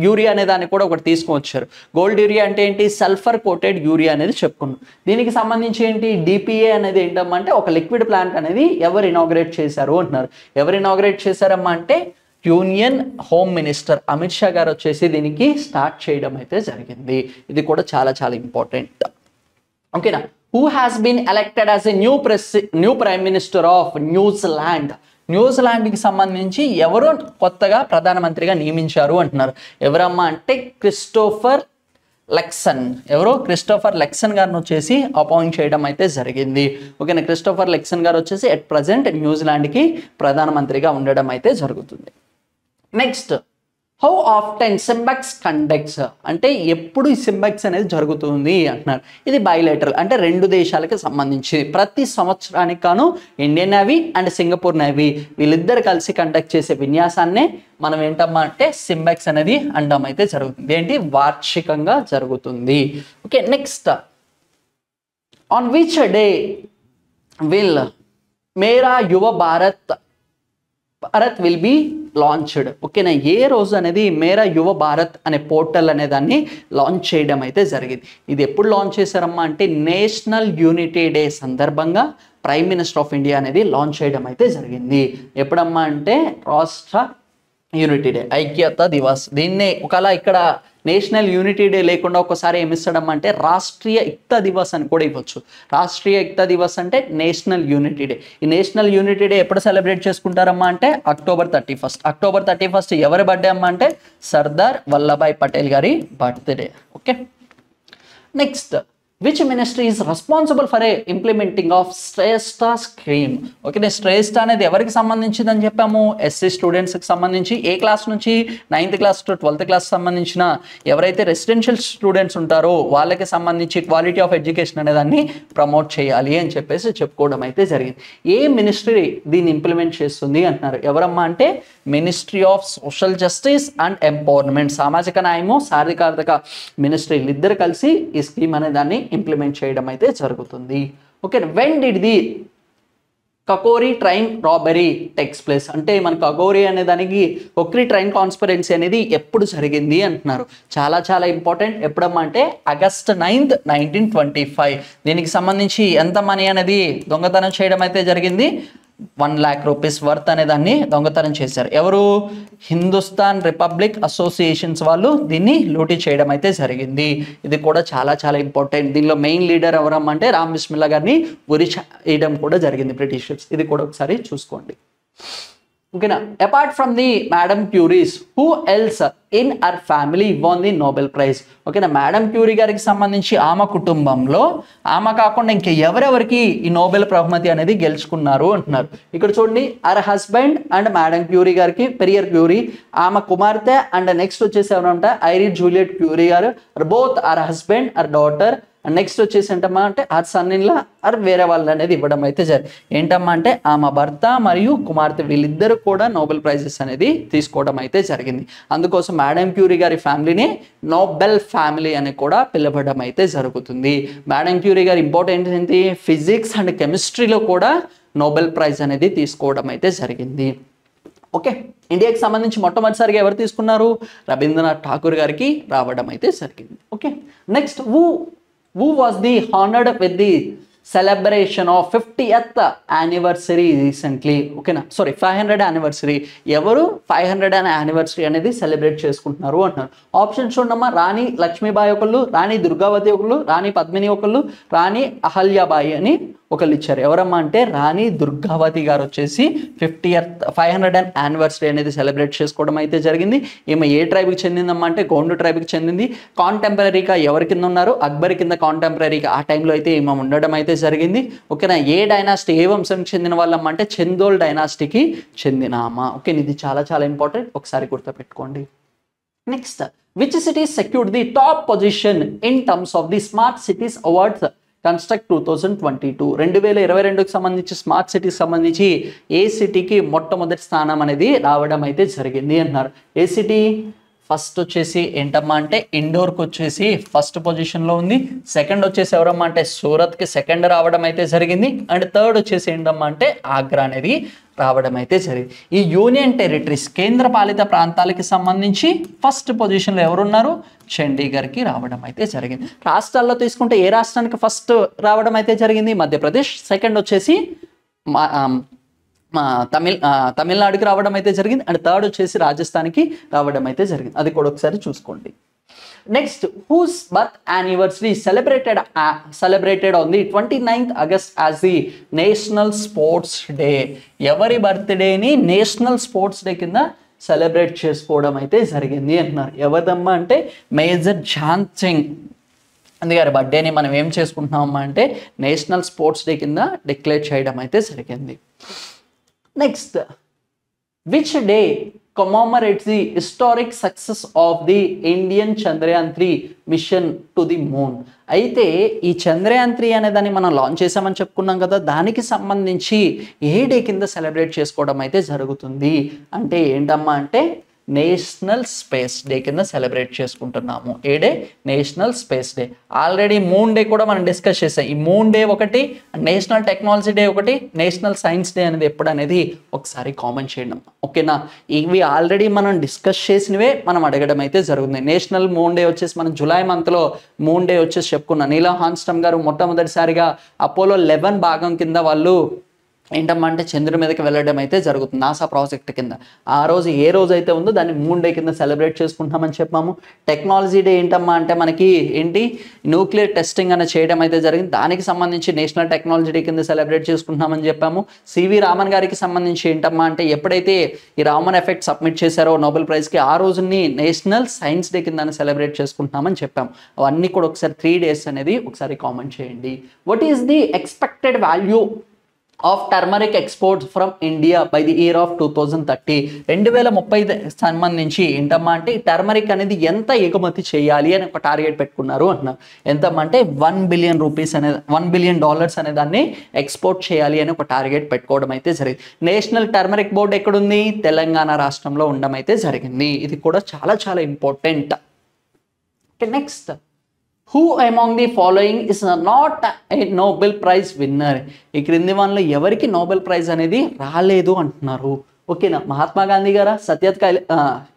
యూరియా అనే దాన్ని కూడా ఒకటి తీసుకువచ్చారు. గోల్డ్ యూరియా అంటే ఏంటి? సల్ఫర్ కోటెడ్ యూరియా అనేది చెప్పుకున్నాం. దీనికి సంబంధించి ఏంటి? DPA అనేది ఏంటమ్మంటే ఒక లిక్విడ్ ప్లాంట్ అనేది ఎవరు ఇనాగ్రేట్ చేశారు అంటున్నారు. ఎవరు ఇనాగ్రేట్ చేశారమ్మా అంటే union home minister Amit Shah గారు వచ్చేసి దీనికి స్టార్ట్ చేయడం అయితే జరిగింది. ఇది కూడా చాలా చాలా ఇంపార్టెంట్. ఓకేనా, who has been elected as a new prime minister of New Zealand. న్యూజిలాండ్కి సంబంధించి ఎవరు కొత్తగా ప్రధానమంత్రిగా నియమించారు అంటున్నారు. ఎవరమ్మా అంటే క్రిస్టోఫర్ లెక్సన్. ఎవరో క్రిస్టోఫర్ లెక్సన్ గారిని వచ్చేసి అపాయింట్ చేయడం అయితే జరిగింది. ఓకేనా, క్రిస్టోఫర్ లెక్సన్ గారు వచ్చేసి ఎట్ ప్రజెంట్ న్యూజిలాండ్కి ప్రధానమంత్రిగా ఉండడం అయితే జరుగుతుంది. Next, how often SIMBEX conducts అంటే ఎప్పుడు ఈ సింబెక్స్ అనేది జరుగుతుంది అంటున్నారు. ఇది బైలేటరల్ అంటే రెండు దేశాలకి సంబంధించి ప్రతి సంవత్సరానికి గాను Indian navy and Singapore navy వీళ్ళిద్దరు కలిసి కండక్ట్ చేసే విన్యాసాన్నే మనం ఏంటమ్మా అంటే సింబెక్స్ అనేది అండం అయితే జరుగుతుంది. ఏంటి? వార్షికంగా జరుగుతుంది. Okay, next, on which day will మేరా యువ భారత్ విల్ బి లాంచ్డ్. ఓకేనా, ఏ రోజు అనేది మేరా యువ భారత్ అనే పోర్టల్ అనే దాన్ని లాంచ్ చేయడం అయితే జరిగింది. ఇది ఎప్పుడు లాంచ్ చేశారమ్మా అంటే నేషనల్ యూనిటీ డే సందర్భంగా ప్రైమ్ మినిస్టర్ ఆఫ్ ఇండియా అనేది లాంచ్ చేయడం అయితే జరిగింది. ఎప్పుడమ్మా అంటే రాష్ట్ర యూనిటీ డే, ఐక్యతా దివస్. దీన్నే ఒకవేళ ఇక్కడ నేషనల్ యూనిటీ డే లేకుండా ఒకసారి ఏమిస్తాడమ్మా అంటే రాష్ట్రీయ ఏకతా దివస్ అని కూడా ఇవ్వచ్చు. రాష్ట్రీయ ఏకతా దివస్ అంటే నేషనల్ యూనిటీ డే. ఈ నేషనల్ యూనిటీ డే ఎప్పుడు సెలబ్రేట్ చేసుకుంటారమ్మా అంటే October 31st. October 31st ఎవరి బర్త్డే అమ్మా అంటే సర్దార్ వల్లభాయ్ పటేల్ గారి birthday. Okay, next, which ministry is responsible for implementing of Shreshta scheme. Okay, Shreshta అనేది ఎవరికి సంబంధించిందని చెప్పాము? SC స్టూడెంట్స్కి సంబంధించి ఏ క్లాస్ నుంచి 9th class to 12th class సంబంధించిన ఎవరైతే రెసిడెన్షియల్ స్టూడెంట్స్ ఉంటారో వాళ్ళకి సంబంధించి క్వాలిటీ ఆఫ్ ఎడ్యుకేషన్ అనే దాన్ని ప్రమోట్ చేయాలి అని చెప్పేసి చెప్పుకోవడం అయితే జరిగింది. ఏ మినిస్ట్రీ దీన్ని ఇంప్లిమెంట్ చేస్తుంది అంటున్నారు. ఎవరమ్మా అంటే ministry of social justice and empowerment, సామాజిక న్యాయము సాధికారత మినిస్ట్రీలు ఇద్దరు కలిసి ఈ స్కీమ్ అనే దాన్ని ఇంప్లిమెంట్ చేయడం అయితే జరుగుతుంది. Okay, when did the Kakori train robbery tax place. అంటే మన కకోరి అనే దానికి కొక్రీ ట్రైన్ కాన్స్పిరెన్సీ అనేది ఎప్పుడు జరిగింది అంటున్నారు. చాలా చాలా ఇంపార్టెంట్. ఎప్పుడమ్మా అంటే August 9th, 1925. దీనికి సంబంధించి ఎంత మనీ అనేది దొంగతనం చేయడం అయితే జరిగింది, 1 lakh rupees వర్త్ అనే దాన్ని దొంగతనం చేశారు. ఎవరు? హిందుస్థాన్ రిపబ్లిక్ అసోసియేషన్స్ వాళ్ళు దీన్ని లూటీ చేయడం అయితే జరిగింది. ఇది కూడా చాలా చాలా ఇంపార్టెంట్. దీనిలో మెయిన్ లీడర్ ఎవరమ్మంటే రామ్ బిస్మిల్లా గారిని ఉరి చేయడం కూడా జరిగింది బ్రిటిషర్స్. ఇది కూడా ఒకసారి చూసుకోండి. ఓకేనా. Apart from the madam cure is, who else in our family one the Nobel prize. ఓకేనా. మేడం క్యూరీ గారికి సంబంధించి ఆమె కుటుంబంలో ఆమె కాకుండా ఇంకా ఎవరెవరికి ఈ నోబెల్ బహుమతి అనేది గెలుచుకున్నారు అంటున్నారు. ఇక్కడ చూడండి, our husband and madam Curie గారికి పెరియర్ క్యూరీ, ఆమె కుమార్తె అండ్ నెక్స్ట్ వచ్చేసి ఎవరంటే ఐరిస్ జూలియట్ క్యూరీ గారు, both our husband our daughter. And next వచ్చేసి ఏంటమ్మా అంటే or son in law or వేరే వాళ్ళు అనేది ఇవ్వడం అయితే జరిగింది. ఏంటమ్మా అంటే ఆమె భర్త మరియు కుమార్తె వీళ్ళిద్దరూ కూడా నోబెల్ ప్రైజెస్ అనేది తీసుకోవడం అయితే జరిగింది. అందుకోసం మేడం క్యూరీ గారి ఫ్యామిలీని నోబెల్ ఫ్యామిలీ అని కూడా పిలవడం అయితే జరుగుతుంది. మేడం క్యూరీ గారి ఇంపార్టెంట్ ఏంటి? ఫిజిక్స్ అండ్ కెమిస్ట్రీలో కూడా నోబెల్ ప్రైజ్ అనేది తీసుకోవడం అయితే జరిగింది. ఓకే. ఇండియాకి సంబంధించి మొట్టమొదటిసారిగా ఎవరు తీసుకున్నారు? రవీంద్రనాథ్ ఠాకూర్ గారికి రావడం అయితే జరిగింది. Okay. Next, who was the honored with the celebration of 50th anniversary recently. ఓకేనా. Sorry, 500th anniversary. ఎవరు 500th anniversary అనేది సెలబ్రేట్ చేసుకుంటున్నారు అంటున్నారు. ఆప్షన్స్ చూడమ్మా. రాణి లక్ష్మీబాయి ఒకళ్ళు, రాణి దుర్గావతి ఒకళ్ళు, రాణి పద్మిని ఒకళ్ళు, రాణి అహల్యాబాయి అని ఒకళ్ళు ఇచ్చారు. ఎవరమ్మా అంటే రాణి దుర్గావతి గారు వచ్చేసి 500th anniversary అనేది సెలబ్రేట్ చేసుకోవడం అయితే జరిగింది. ఈమె ఏ ట్రైబ్కి చెందిందమ్మా అంటే గోండు ట్రైబ్కి చెందింది. కాంటెంపరీగా ఎవరి కింద ఉన్నారు? అక్బర్ కింద కాంటెంపరీగా ఆ టైంలో అయితే ఈమె ఉండడం అయితే జరిగింది. ఓకేనా. ఏ డైనాసిటీ, ఏ వంశంకి చెందిన వాళ్ళమ్మ అంటే చందోల్ డైనాసిటీకి చెందిన అమ్మ. ఓకే. ఇది చాలా చాలా ఇంపార్టెంట్, ఒకసారి గుర్తుపెట్టుకోండి. Next, which city secured the top position in terms of the smart cities awards construct 2022. 2022కి సంబంధించి స్మార్ట్ సిటీకి సంబంధించి ఏ సిటీకి మొట్టమొదటి స్థానం అనేది రావడం అయితే జరిగింది అంటున్నారు. ఏ సిటీ? ఫస్ట్ వచ్చేసి ఏంటమ్మా అంటే ఇండోర్కి వచ్చేసి ఫస్ట్ పొజిషన్లో ఉంది. సెకండ్ వచ్చేసి ఎవరమ్మా అంటే సూరత్కి సెకండ్ రావడం అయితే జరిగింది. అండ్ థర్డ్ వచ్చేసి ఏంటమ్మా అంటే ఆగ్రా అనేది రావడం అయితే జరిగింది. ఈ యూనియన్ టెరిటరీస్, కేంద్ర పాలిత ప్రాంతాలకి సంబంధించి ఫస్ట్ పొజిషన్లో ఎవరున్నారు? చండీగఢ్కి రావడం అయితే జరిగింది. రాష్ట్రాల్లో తీసుకుంటే ఏ రాష్ట్రానికి ఫస్ట్ రావడం అయితే జరిగింది? మధ్యప్రదేశ్. సెకండ్ వచ్చేసి తమిళనాడుకి రావడం అయితే జరిగింది. అండ్ థర్డ్ వచ్చేసి రాజస్థాన్కి రావడం అయితే జరిగింది. అది కూడా ఒకసారి చూసుకోండి. Next, whose birth anniversary celebrated on the 29th August as the national sports day. ఎవరి బర్త్డేని నేషనల్ స్పోర్ట్స్ డే కింద సెలబ్రేట్ చేసుకోవడం అయితే జరిగింది అంటున్నారు. ఎవరిదమ్మా అంటే మేజర్ ధ్యాన్ సింగ్ గారి బర్త్డేని మనం ఏం చేసుకుంటున్నామమ్మా అంటే నేషనల్ స్పోర్ట్స్ డే కింద డిక్లేర్ చేయడం అయితే జరిగింది. Next, which day commemorates the historic success of the Indian Chandrayaan 3 mission to the moon. అయితే ఈ చంద్రయాన్ 3 అనే దాన్ని మనం లాంచ్ చేసామని చెప్పుకున్నాం కదా, దానికి సంబంధించి ఏ డే కింద సెలబ్రేట్ చేసుకోవడం అయితే జరుగుతుంది అంటే ఏంటమ్మా అంటే నేషనల్ స్పేస్ డే కింద సెలబ్రేట్ చేసుకుంటున్నాము. ఏ day? National space day. Already moon day కూడా మనం డిస్కస్ చేసాం. ఈ మూన్ డే ఒకటి, నేషనల్ టెక్నాలజీ డే ఒకటి, నేషనల్ సైన్స్ డే అనేది ఎప్పుడు అనేది ఒకసారి కామెంట్ చేయండి. ఓకేనా. ఇవి ఆల్రెడీ మనం డిస్కస్ చేసినవే మనం అడగడం అయితే జరుగుతుంది. నేషనల్ మూన్ డే వచ్చేసి మనం జూలై మంత్లో మూన్ డే వచ్చేసి చెప్పుకున్నాం. నీలం ఆర్మ్స్ట్రాంగ్ గారు మొట్టమొదటిసారిగా అపోలో 11 భాగం కింద వాళ్ళు ఏంటమ్మా అంటే చంద్రుడి మీదకి వెళ్ళడం అయితే జరుగుతుంది నాసా ప్రాజెక్ట్ కింద. ఆ రోజు ఏ రోజు అయితే ఉందో దాన్ని మూన్ డే కింద సెలబ్రేట్ చేసుకుంటామని చెప్పాము. టెక్నాలజీ డే ఏంటమ్మా అంటే మనకి ఏంటి న్యూక్లియర్ టెస్టింగ్ అనేది చేయడం అయితే జరిగింది. దానికి సంబంధించి నేషనల్ టెక్నాలజీ డే కింద సెలబ్రేట్ చేసుకుంటున్నామని చెప్పాము. సివి రామన్ గారికి సంబంధించి ఏంటమ్మా అంటే ఎప్పుడైతే ఈ రామన్ ఎఫెక్ట్ సబ్మిట్ చేశారో నోబెల్ ప్రైజ్కి ఆ రోజుని నేషనల్ సైన్స్ డే కింద సెలబ్రేట్ చేసుకుంటున్నామని చెప్పాము. అవన్నీ కూడా ఒకసారి 3 days అనేది ఒకసారి కామెంట్ చేయండి. What is the expected value of turmeric exports from India by the year of 2030. 2030 సంబంధించి ఏంటమ్మా అంటే టర్మరిక్ అనేది ఎంత ఎగుమతి చేయాలి అని ఒక టార్గెట్ పెట్టుకున్నారు అంటున్నారు. ఎంతమ్మా అంటే $1 billion అనేది $1 billion అనే దాన్ని ఎక్స్పోర్ట్ చేయాలి అని ఒక టార్గెట్ పెట్టుకోవడం అయితే జరిగింది. నేషనల్ టర్మరిక్ బోర్డు ఎక్కడుంది? తెలంగాణ రాష్ట్రంలో ఉండడం అయితే జరిగింది. ఇది కూడా చాలా చాలా important. Next, who among the following is not a Nobel prize winner? ఈ క్రింది వాళ్ళలో ఎవరికి నోబెల్ ప్రైజ్ అనేది రాలేదు అంటున్నారు. ఓకేనా, మహాత్మా గాంధీ గారా,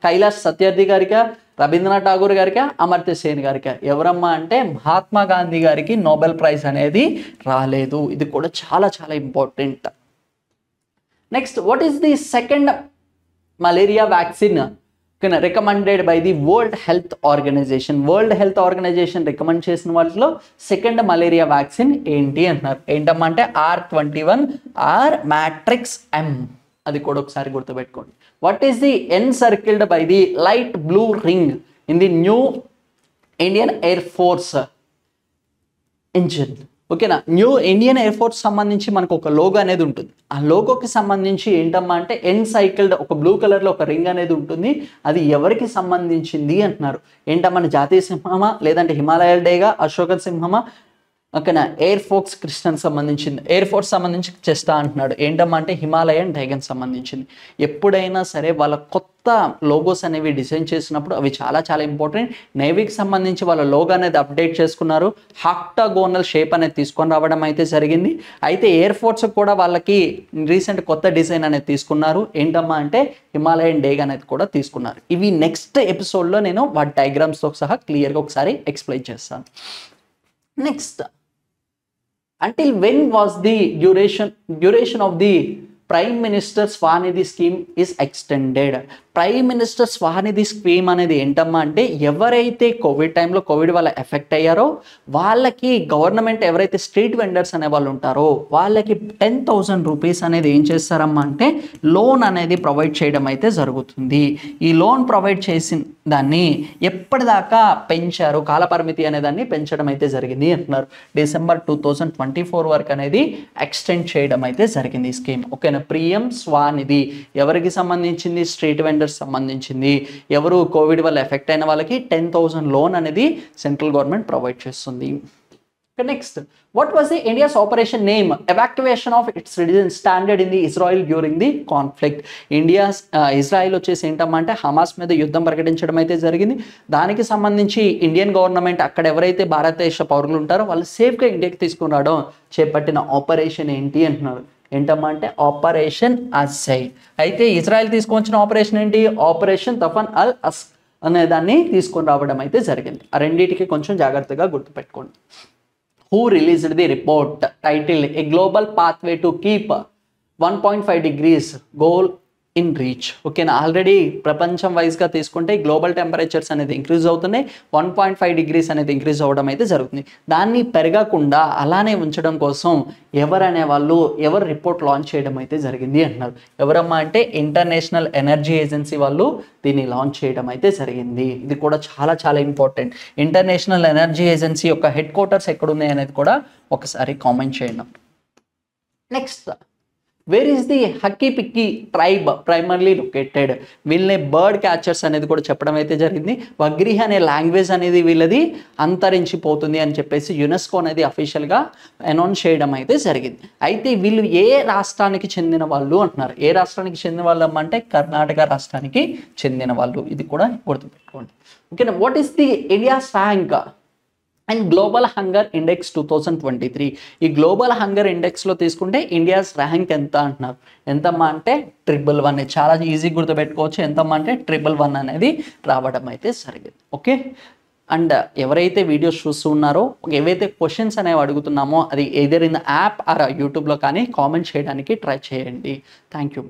కైలాష్ సత్యార్థి గారికా, రవీంద్రనాథ్ ఠాగూర్ గారికా, అమర్త్య సేన్ గారికా? ఎవరమ్మా అంటే మహాత్మా గాంధీ గారికి నోబెల్ ప్రైజ్ అనేది రాలేదు. ఇది కూడా చాలా చాలా important. Next, what is the second malaria vaccine recommended by the world health organization? World health organization recommend చేసిన వాటిలో సెకండ్ మలేరియా వ్యాక్సిన్ ఏంటి అంటున్నారు. ఏంటమ్మా అంటే R21 ఆర్ మ్యాట్రిక్స్ M. అది కూడా ఒకసారి గుర్తుపెట్టుకోండి. What is the encircled by the light blue ring in the new Indian air force engine? ఓకేనా, న్యూ ఇండియన్ ఎయిర్ ఫోర్స్ సంబంధించి మనకు ఒక లోగో అనేది ఉంటుంది. ఆ లోగోకి సంబంధించి ఏంటమ్మా అంటే ఎన్సైకిల్డ్ ఒక బ్లూ కలర్లో ఒక రింగ్ అనేది ఉంటుంది. అది ఎవరికి సంబంధించింది అంటున్నారు. ఏంటమ్మా, జాతీయ సింహమా, లేదంటే హిమాలయ డేగా, అశోక సింహమా, ఓకేనా, ఎయిర్ ఫోర్స్ క్రిస్టన్ సంబంధించింది, ఎయిర్ ఫోర్స్ సంబంధించి చెస్తా అంటున్నాడు. ఏంటమ్మా అంటే హిమాలయన్ డైగన్ సంబంధించింది. ఎప్పుడైనా సరే వాళ్ళ కొత్త లోగోస్ అనేవి డిజైన్ చేసినప్పుడు అవి చాలా చాలా ఇంపార్టెంట్. నేవీకి సంబంధించి వాళ్ళ లోగో అనేది అప్డేట్ చేసుకున్నారు. హాక్టాగోనల్ షేప్ అనేది తీసుకొని రావడం అయితే జరిగింది. అయితే ఎయిర్ ఫోర్స్ కూడా వాళ్ళకి రీసెంట్ కొత్త డిజైన్ అనేది తీసుకున్నారు. ఏంటమ్మా అంటే హిమాలయన్ డేగ్ అనేది కూడా తీసుకున్నారు. ఇవి నెక్స్ట్ ఎపిసోడ్లో నేను వాటి డయాగ్రామ్స్తో సహా క్లియర్గా ఒకసారి ఎక్స్ప్లెయిన్ చేస్తాను. Next, until when was the duration of the Prime Minister Swanidhi scheme is extended? Prime minister SVANidhi scheme అనేది ఏంటమ్మా అంటే ఎవరైతే కోవిడ్ టైంలో కోవిడ్ వల్ల ఎఫెక్ట్ అయ్యారో వాళ్ళకి గవర్నమెంట్ ఎవరైతే స్ట్రీట్ వెండర్స్ అనే వాళ్ళు ఉంటారో వాళ్ళకి 10,000 రూపీస్ అనేది ఏం చేస్తారమ్మా అంటే లోన్ అనేది ప్రొవైడ్ చేయడం అయితే జరుగుతుంది. ఈ లోన్ ప్రొవైడ్ చేసిన దాన్ని ఎప్పటిదాకా పెంచారు, కాలపరిమితి అనే దాన్ని పెంచడం అయితే జరిగింది అంటున్నారు. డిసెంబర్ 2024 వరకు అనేది ఎక్స్టెండ్ చేయడం అయితే జరిగింది ఈ స్కీమ్. ఓకేనా, పిఎం స్వానిధి ఎవరికి సంబంధించింది? స్ట్రీట్ వెండర్ సంబంధించింది. ఎవరు కోవిడ్ వల్ల ఎఫెక్ట్ అయిన వాళ్ళకి 10,000 లోన్ అనేది సెంట్రల్ గవర్నమెంట్ ప్రొవైడ్ చేస్తుంది. Next, what was the India's operation name? Evacuation of its citizens stranded in the Israel during the conflict. Israel వచ్చేసి ఏంటమ్మా అంటే హమాస్ మీద యుద్ధం ప్రకటించడం అయితే జరిగింది. దానికి సంబంధించి ఇండియన్ గవర్నమెంట్ అక్కడ ఎవరైతే భారతదేశ పౌరులు ఉంటారో వాళ్ళు సేఫ్గా ఇండియాకి తీసుకుని రావడం చేపట్టిన ఆపరేషన్ ఏంటి అంటున్నారు. ఏంటమ్మా అంటే ఆపరేషన్ అజై. అయితే ఇజ్రాయెల్ తీసుకొచ్చిన ఆపరేషన్ ఏంటి? ఆపరేషన్ తఫన్ అల్ అస్ అనే దాన్ని తీసుకొని రావడం అయితే జరిగింది. ఆ రెండింటికి కొంచెం జాగ్రత్తగా గుర్తుపెట్టుకోండి. Who released the report title a global pathway to keep 1.5 degrees goal in reach? ఓకేనా, ఆల్రెడీ ప్రపంచం వైజ్గా తీసుకుంటే గ్లోబల్ టెంపరేచర్స్ అనేది ఇంక్రీజ్ అవుతున్నాయి. 1.5 degrees అనేది ఇంక్రీజ్ అవ్వడం అయితే జరుగుతుంది. దాన్ని పెరగకుండా అలానే ఉంచడం కోసం ఎవరు రిపోర్ట్ లాంచ్ చేయడం అయితే జరిగింది అంటున్నారు. ఎవరమ్మా అంటే ఇంటర్నేషనల్ ఎనర్జీ ఏజెన్సీ వాళ్ళు దీన్ని లాంచ్ చేయడం అయితే జరిగింది. ఇది కూడా చాలా చాలా ఇంపార్టెంట్. ఇంటర్నేషనల్ ఎనర్జీ ఏజెన్సీ యొక్క హెడ్ క్వార్టర్స్ ఎక్కడున్నాయి అనేది కూడా ఒకసారి కామెంట్ చేయండి. Next, where is the Hakki Pikki tribe primarily located? వీళ్ళని బర్డ్ క్యాచర్స్ అనేది కూడా చెప్పడం అయితే జరిగింది. వగ్రిహి అనే లాంగ్వేజ్ అనేది వీళ్ళది అంతరించిపోతుంది అని చెప్పేసి యునెస్కో అనేది అఫీషియల్గా అనౌన్స్ చేయడం అయితే జరిగింది. అయితే వీళ్ళు ఏ రాష్ట్రానికి చెందిన వాళ్ళు అంటున్నారు. ఏ రాష్ట్రానికి చెందిన వాళ్ళు అంటే కర్ణాటక రాష్ట్రానికి చెందిన వాళ్ళు. ఇది కూడా గుర్తుపెట్టుకోండి. ఓకేనా, what is the India's rank and global hunger index 2023? ఈ గ్లోబల్ హంగర్ ఇండెక్స్లో తీసుకుంటే ఇండియాస్ ర్యాంక్ ఎంత అంటున్నారు. ఎంతమ్మా అంటే 111. చాలా ఈజీ గుర్తుపెట్టుకోవచ్చు. ఎంతమ్మా అంటే 111 అనేది రావడం అయితే జరిగింది. ఓకే, అండ్ ఎవరైతే వీడియోస్ చూస్తున్నారో ఏవైతే క్వశ్చన్స్ అనేవి అడుగుతున్నామో అది ఎయిదర్ ఇన్ యాప్ ఆర్ యూట్యూబ్లో కానీ కామెంట్ చేయడానికి ట్రై చేయండి. Thank you.